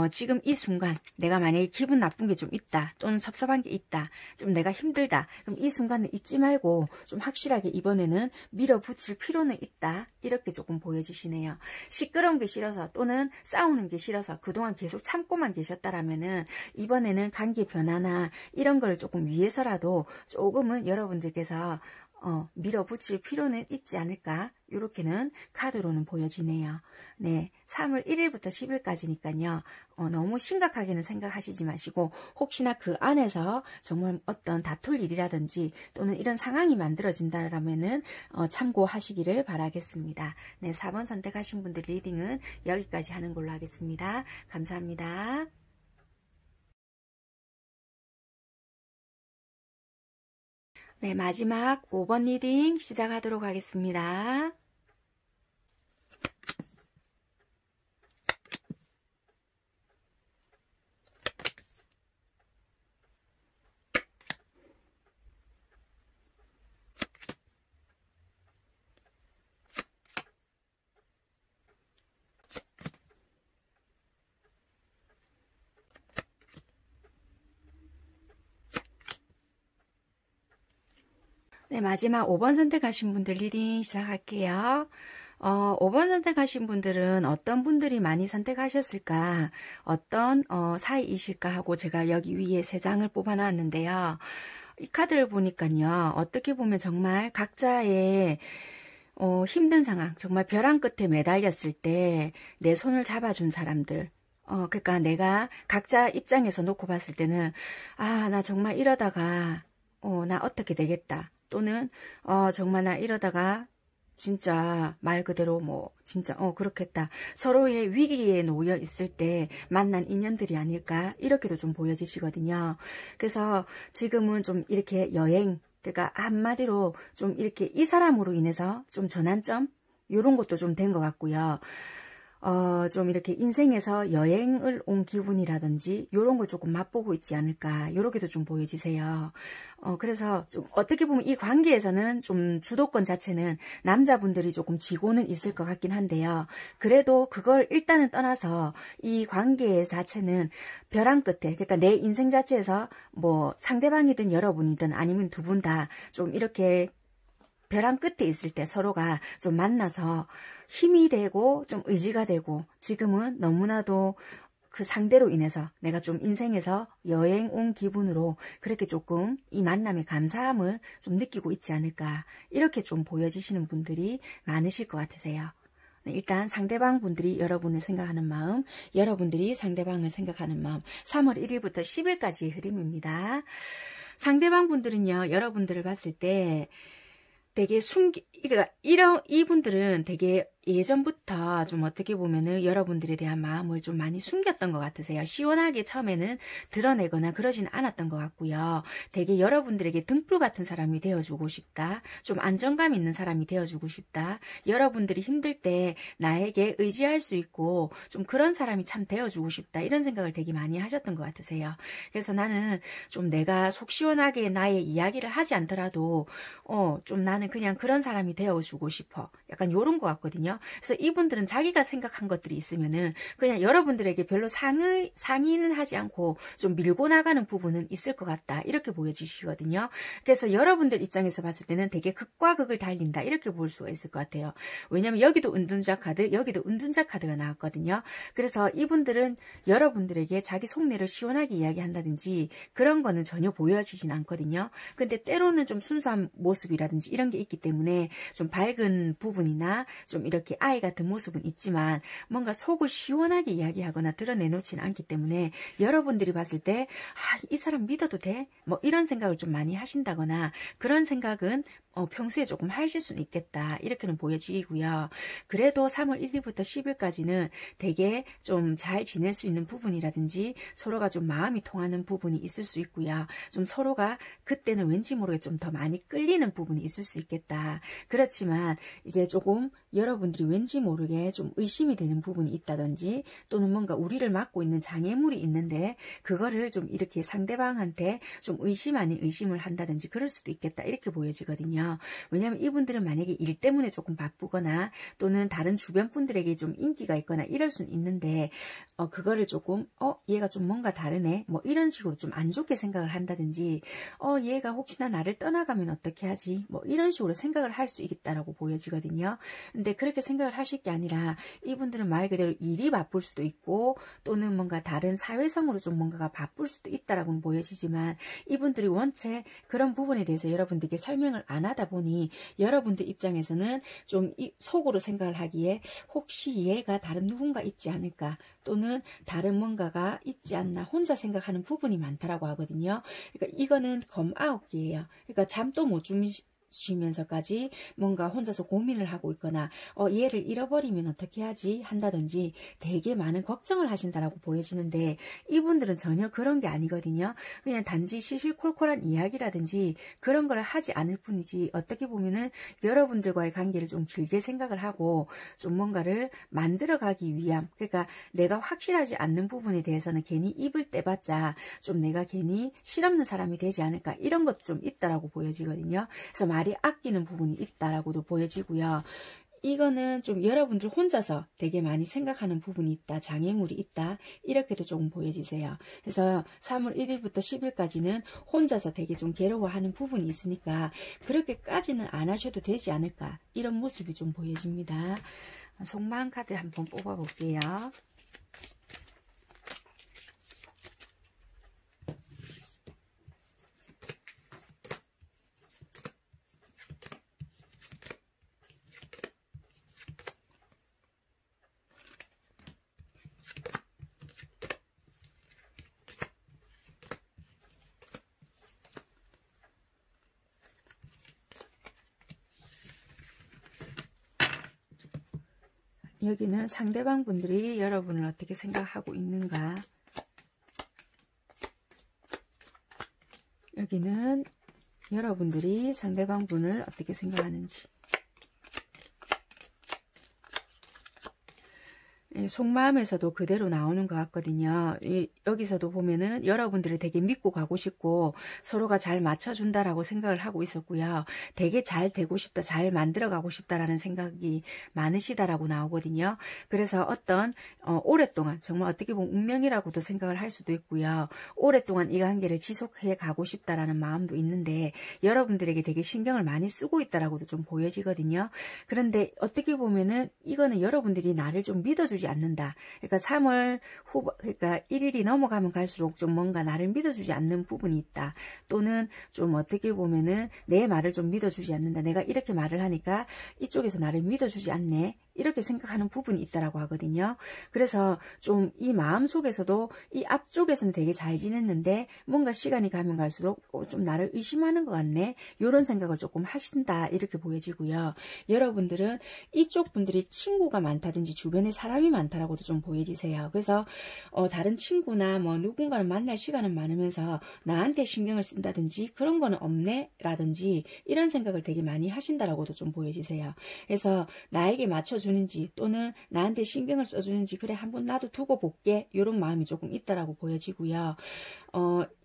지금 이 순간 내가 만약에 기분 나쁜 게 좀 있다, 또는 섭섭한 게 있다, 좀 내가 힘들다, 그럼 이 순간을 잊지 말고 좀 확실하게 이번에는 밀어붙일 필요는 있다, 이렇게 조금 보여지시네요. 시끄러운 게 싫어서 또는 싸우는 게 싫어서 그동안 계속 참고만 계셨다라면은 이번에는 관계 변화나 이런 걸 조금 위해서라도 조금은 여러분들께서 밀어붙일 필요는 있지 않을까, 이렇게는 카드로는 보여지네요. 네, 3월 1일부터 10일까지니까요. 너무 심각하게는 생각하시지 마시고, 혹시나 그 안에서 정말 어떤 다툴 일이라든지 또는 이런 상황이 만들어진다라면은 참고하시기를 바라겠습니다. 네, 4번 선택하신 분들 리딩은 여기까지 하는 걸로 하겠습니다. 감사합니다. 네, 마지막 5번 리딩 시작하도록 하겠습니다. 네, 마지막 5번 선택하신 분들 리딩 시작할게요. 5번 선택하신 분들은 어떤 분들이 많이 선택하셨을까, 어떤 사이이실까 하고 제가 여기 위에 3장을 뽑아놨는데요. 이 카드를 보니까요, 어떻게 보면 정말 각자의 힘든 상황, 정말 벼랑 끝에 매달렸을 때 내 손을 잡아준 사람들, 그러니까 내가 각자 입장에서 놓고 봤을 때는, 아, 나 정말 이러다가 나 어떻게 되겠다, 또는 정말 나 이러다가 진짜 말 그대로 뭐 진짜 그렇겠다, 서로의 위기에 놓여 있을 때 만난 인연들이 아닐까, 이렇게도 좀 보여지시거든요. 그래서 지금은 좀 이렇게 여행, 그러니까 한마디로 좀 이렇게 이 사람으로 인해서 좀 전환점, 이런 것도 좀 된 것 같고요. 좀 이렇게 인생에서 여행을 온 기분이라든지 이런 걸 조금 맛보고 있지 않을까, 이렇게도 좀 보여지세요. 그래서 좀 어떻게 보면 이 관계에서는 좀 주도권 자체는 남자분들이 조금 지고는 있을 것 같긴 한데요. 그래도 그걸 일단은 떠나서 이 관계 자체는 벼랑 끝에, 그러니까 내 인생 자체에서 뭐 상대방이든 여러분이든 아니면 두 분 다 좀 이렇게 벼랑 끝에 있을 때 서로가 좀 만나서 힘이 되고 좀 의지가 되고, 지금은 너무나도 그 상대로 인해서 내가 좀 인생에서 여행 온 기분으로 그렇게 조금 이 만남의 감사함을 좀 느끼고 있지 않을까, 이렇게 좀 보여지시는 분들이 많으실 것 같으세요. 일단 상대방 분들이 여러분을 생각하는 마음, 여러분들이 상대방을 생각하는 마음, 3월 1일부터 10일까지의 흐름입니다. 상대방 분들은요, 여러분들을 봤을 때 되게 그러니까 이분들은 되게 예전부터 좀 어떻게 보면은 여러분들에 대한 마음을 좀 많이 숨겼던 것 같으세요. 시원하게 처음에는 드러내거나 그러진 않았던 것 같고요. 되게 여러분들에게 등불 같은 사람이 되어주고 싶다, 좀 안정감 있는 사람이 되어주고 싶다, 여러분들이 힘들 때 나에게 의지할 수 있고 좀 그런 사람이 참 되어주고 싶다, 이런 생각을 되게 많이 하셨던 것 같으세요. 그래서 나는 좀 내가 속 시원하게 나의 이야기를 하지 않더라도 좀 나는 그냥 그런 사람이 되어주고 싶어, 약간 요런 것 같거든요. 그래서 이분들은 자기가 생각한 것들이 있으면은 그냥 여러분들에게 별로 상의는 하지 않고 좀 밀고 나가는 부분은 있을 것 같다, 이렇게 보여지시거든요. 그래서 여러분들 입장에서 봤을 때는 되게 극과 극을 달린다, 이렇게 볼 수가 있을 것 같아요. 왜냐면 여기도 은둔자 카드, 여기도 은둔자 카드가 나왔거든요. 그래서 이분들은 여러분들에게 자기 속내를 시원하게 이야기한다든지 그런 거는 전혀 보여지진 않거든요. 근데 때로는 좀 순수한 모습이라든지 이런 게 있기 때문에 좀 밝은 부분이나 좀 이렇게 아이 같은 모습은 있지만 뭔가 속을 시원하게 이야기하거나 드러내놓지는 않기 때문에 여러분들이 봤을 때 이 사람 믿어도 돼? 뭐 이런 생각을 좀 많이 하신다거나 그런 생각은 평소에 조금 하실 수는 있겠다, 이렇게는 보여지고요. 그래도 3월 1일부터 10일까지는 되게 좀 잘 지낼 수 있는 부분이라든지 서로가 좀 마음이 통하는 부분이 있을 수 있고요. 좀 서로가 그때는 왠지 모르게 좀 더 많이 끌리는 부분이 있을 수 있겠다. 그렇지만 이제 조금 여러분들이 왠지 모르게 좀 의심이 되는 부분이 있다든지 또는 뭔가 우리를 막고 있는 장애물이 있는데 그거를 좀 이렇게 상대방한테 좀 의심 아닌 의심을 한다든지 그럴 수도 있겠다, 이렇게 보여지거든요. 왜냐하면 이분들은 만약에 일 때문에 조금 바쁘거나 또는 다른 주변 분들에게 좀 인기가 있거나 이럴 수는 있는데 그거를 조금 얘가 좀 뭔가 다르네, 뭐 이런 식으로 좀 안 좋게 생각을 한다든지 얘가 혹시나 나를 떠나가면 어떻게 하지, 뭐 이런 식으로 생각을 할 수 있다라고 보여지거든요. 근데 그렇게 생각을 하실 게 아니라 이분들은 말 그대로 일이 바쁠 수도 있고 또는 뭔가 다른 사회성으로 좀 뭔가가 바쁠 수도 있다라고는 보여지지만 이분들이 원체 그런 부분에 대해서 여러분들께 설명을 안 하다 보니 여러분들 입장에서는 좀 속으로 생각을 하기에 혹시 얘가 다른 누군가 있지 않을까 또는 다른 뭔가가 있지 않나 혼자 생각하는 부분이 많다라고 하거든요. 그러니까 이거는 검 9개예요. 그러니까 잠도 못 주면서까지 뭔가 혼자서 고민을 하고 있거나 얘를 잃어버리면 어떻게 하지 한다든지 되게 많은 걱정을 하신다라고 보여지는데 이분들은 전혀 그런 게 아니거든요. 그냥 단지 시시콜콜한 이야기라든지 그런 걸 하지 않을 뿐이지 어떻게 보면은 여러분들과의 관계를 좀 길게 생각을 하고 좀 뭔가를 만들어가기 위함, 그러니까 내가 확실하지 않는 부분에 대해서는 괜히 입을 떼봤자 좀 내가 괜히 실없는 사람이 되지 않을까, 이런 것도 좀 있다라고 보여지거든요. 그래서 말이 아끼는 부분이 있다라고도 보여지고요. 이거는 좀 여러분들 혼자서 되게 많이 생각하는 부분이 있다. 장애물이 있다. 이렇게도 조금 보여지세요. 그래서 3월 1일부터 10일까지는 혼자서 되게 좀 괴로워하는 부분이 있으니까 그렇게까지는 안 하셔도 되지 않을까. 이런 모습이 좀 보여집니다. 속마음 카드 한번 뽑아볼게요. 여기는 상대방 분들이 여러분을 어떻게 생각하고 있는가. 여기는 여러분들이 상대방 분을 어떻게 생각하는지. 속마음에서도 그대로 나오는 것 같거든요. 여기서도 보면은 여러분들을 되게 믿고 가고 싶고 서로가 잘 맞춰준다라고 생각을 하고 있었고요. 되게 잘 되고 싶다, 잘 만들어 가고 싶다라는 생각이 많으시다라고 나오거든요. 그래서 어떤 오랫동안 정말 어떻게 보면 운명이라고도 생각을 할 수도 있고요. 오랫동안 이 관계를 지속해 가고 싶다라는 마음도 있는데 여러분들에게 되게 신경을 많이 쓰고 있다라고도 좀 보여지거든요. 그런데 어떻게 보면은 이거는 여러분들이 나를 좀 믿어주지 않는다. 그러니까 3월 그러니까 1일이 넘어가면 갈수록 좀 뭔가 나를 믿어주지 않는 부분이 있다. 또는 좀 어떻게 보면은 내 말을 좀 믿어주지 않는다. 내가 이렇게 말을 하니까 이쪽에서 나를 믿어주지 않네. 이렇게 생각하는 부분이 있다라고 하거든요. 그래서 좀 이 마음 속에서도 이 앞쪽에서는 되게 잘 지냈는데 뭔가 시간이 가면 갈수록 좀 나를 의심하는 것 같네. 이런 생각을 조금 하신다. 이렇게 보여지고요. 여러분들은 이쪽 분들이 친구가 많다든지 주변에 사람이 많다라고도 좀 보여지세요. 그래서 다른 친구나 뭐 누군가를 만날 시간은 많으면서 나한테 신경을 쓴다든지 그런 거는 없네 라든지 이런 생각을 되게 많이 하신다라고도 좀 보여지세요. 그래서 나에게 맞춰주는지 또는 나한테 신경을 써주는지 그래 한번 나도 두고 볼게 이런 마음이 조금 있다라고 보여지고요.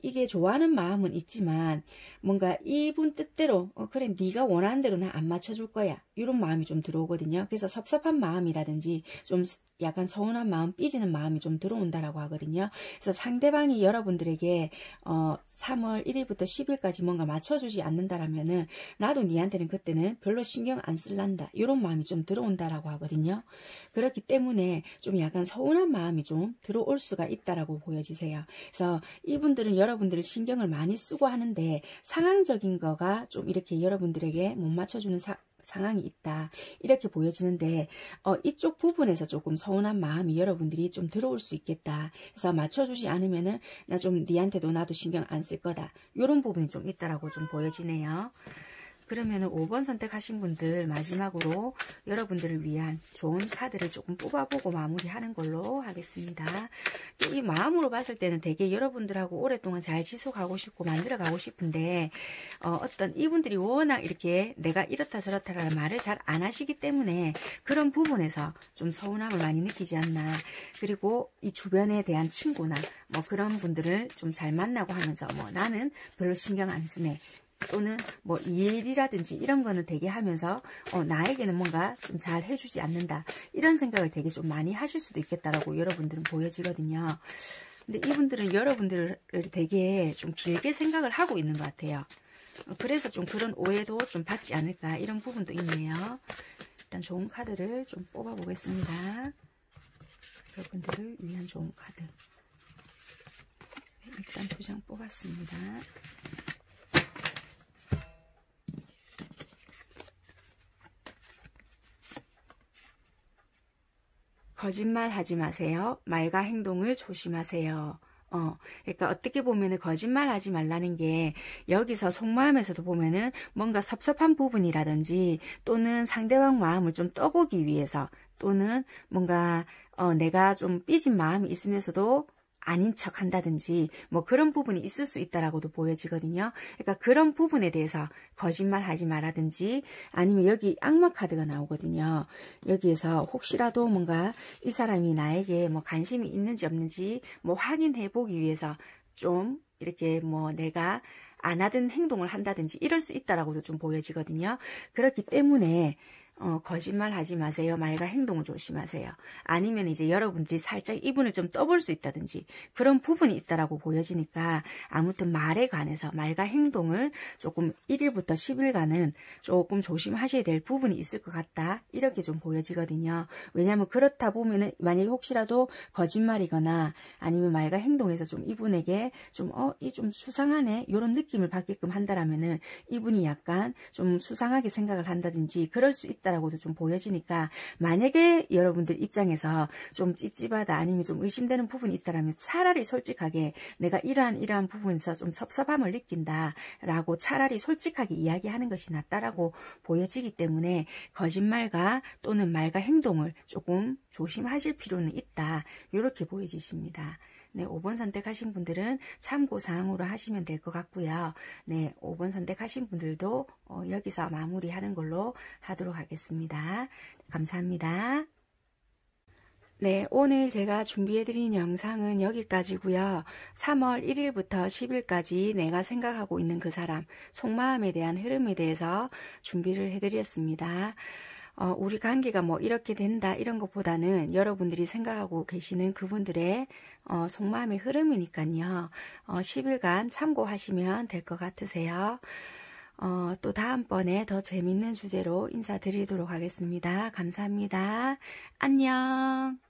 이게 좋아하는 마음은 있지만 뭔가 이분 뜻대로 그래 네가 원하는 대로 나 안 맞춰줄 거야 이런 마음이 좀 들어오거든요. 그래서 섭섭한 마음이라든지 좀 약간 서운한 마음, 삐지는 마음이 좀 들어온다라고 하거든요. 그래서 상대방이 여러분들에게 3월 1일부터 10일까지 뭔가 맞춰주지 않는다라면은 나도 니한테는 그때는 별로 신경 안 쓸란다 이런 마음이 좀 들어온다라고 하거든요. 그렇기 때문에 좀 약간 서운한 마음이 좀 들어올 수가 있다라고 보여지세요. 그래서 이분들은 여러분들을 신경을 많이 쓰고 하는데 상황적인 거가 좀 이렇게 여러분들에게 못 맞춰주는 상황이 있다 이렇게 보여지는데 이쪽 부분에서 조금 서운한 마음이 여러분들이 좀 들어올 수 있겠다. 그래서 맞춰주지 않으면은 나 좀 니한테도 나도 신경 안 쓸 거다 이런 부분이 좀 있다라고 좀 보여지네요. 그러면은 5번 선택하신 분들 마지막으로 여러분들을 위한 좋은 카드를 조금 뽑아보고 마무리하는 걸로 하겠습니다. 이 마음으로 봤을 때는 되게 여러분들하고 오랫동안 잘 지속하고 싶고 만들어가고 싶은데 어떤 이분들이 워낙 이렇게 내가 이렇다 저렇다라는 말을 잘 안 하시기 때문에 그런 부분에서 좀 서운함을 많이 느끼지 않나. 그리고 이 주변에 대한 친구나 뭐 그런 분들을 좀 잘 만나고 하면서 뭐 나는 별로 신경 안 쓰네. 또는 뭐 일이라든지 이런 거는 되게 하면서 나에게는 뭔가 좀 잘 해주지 않는다 이런 생각을 되게 좀 많이 하실 수도 있겠다라고 여러분들은 보여지거든요. 근데 이분들은 여러분들을 되게 좀 길게 생각을 하고 있는 것 같아요. 그래서 좀 그런 오해도 좀 받지 않을까 이런 부분도 있네요. 일단 좋은 카드를 좀 뽑아 보겠습니다. 여러분들을 위한 좋은 카드 일단 2장 뽑았습니다. 거짓말 하지 마세요. 말과 행동을 조심하세요. 그러니까 어떻게 보면은 거짓말 하지 말라는 게 여기서 속마음에서도 보면은 뭔가 섭섭한 부분이라든지 또는 상대방 마음을 좀 떠보기 위해서 또는 뭔가 내가 좀 삐진 마음이 있으면서도 아닌 척 한다든지 뭐 그런 부분이 있을 수 있다라고도 보여지거든요. 그러니까 그런 부분에 대해서 거짓말 하지 말라든지 아니면 여기 악마 카드가 나오거든요. 여기에서 혹시라도 뭔가 이 사람이 나에게 뭐 관심이 있는지 없는지 뭐 확인해 보기 위해서 좀 이렇게 뭐 내가 안 하던 행동을 한다든지 이럴 수 있다라고도 좀 보여지거든요. 그렇기 때문에 거짓말 하지 마세요. 말과 행동을 조심하세요. 아니면 이제 여러분들이 살짝 이분을 좀 떠볼 수 있다든지 그런 부분이 있다라고 보여지니까 아무튼 말에 관해서 말과 행동을 조금 1일부터 10일간은 조금 조심하셔야 될 부분이 있을 것 같다. 이렇게 좀 보여지거든요. 왜냐하면 그렇다 보면은 만약에 혹시라도 거짓말이거나 아니면 말과 행동에서 좀 이분에게 이 좀 수상하네 이런 느낌을 받게끔 한다라면은 이분이 약간 좀 수상하게 생각을 한다든지 그럴 수 있다라고도 좀 보여지니까 만약에 여러분들 입장에서 좀 찝찝하다 아니면 좀 의심되는 부분이 있다라면 차라리 솔직하게 내가 이러한 부분에서 좀 섭섭함을 느낀다라고 차라리 솔직하게 이야기하는 것이 낫다라고 보여지기 때문에 거짓말과 또는 말과 행동을 조금 조심하실 필요는 있다. 이렇게 보여지십니다. 네, 5번 선택하신 분들은 참고사항으로 하시면 될 것 같고요. 네, 5번 선택하신 분들도 여기서 마무리하는 걸로 하도록 하겠습니다. 감사합니다. 네, 오늘 제가 준비해드린 영상은 여기까지고요. 3월 1일부터 10일까지 내가 생각하고 있는 그 사람, 속마음에 대한 흐름에 대해서 준비를 해드렸습니다. 우리 관계가 뭐 이렇게 된다 이런 것보다는 여러분들이 생각하고 계시는 그분들의 속마음의 흐름이니까요. 10일간 참고하시면 될 것 같으세요. 또 다음번에 더 재밌는 주제로 인사드리도록 하겠습니다. 감사합니다. 안녕.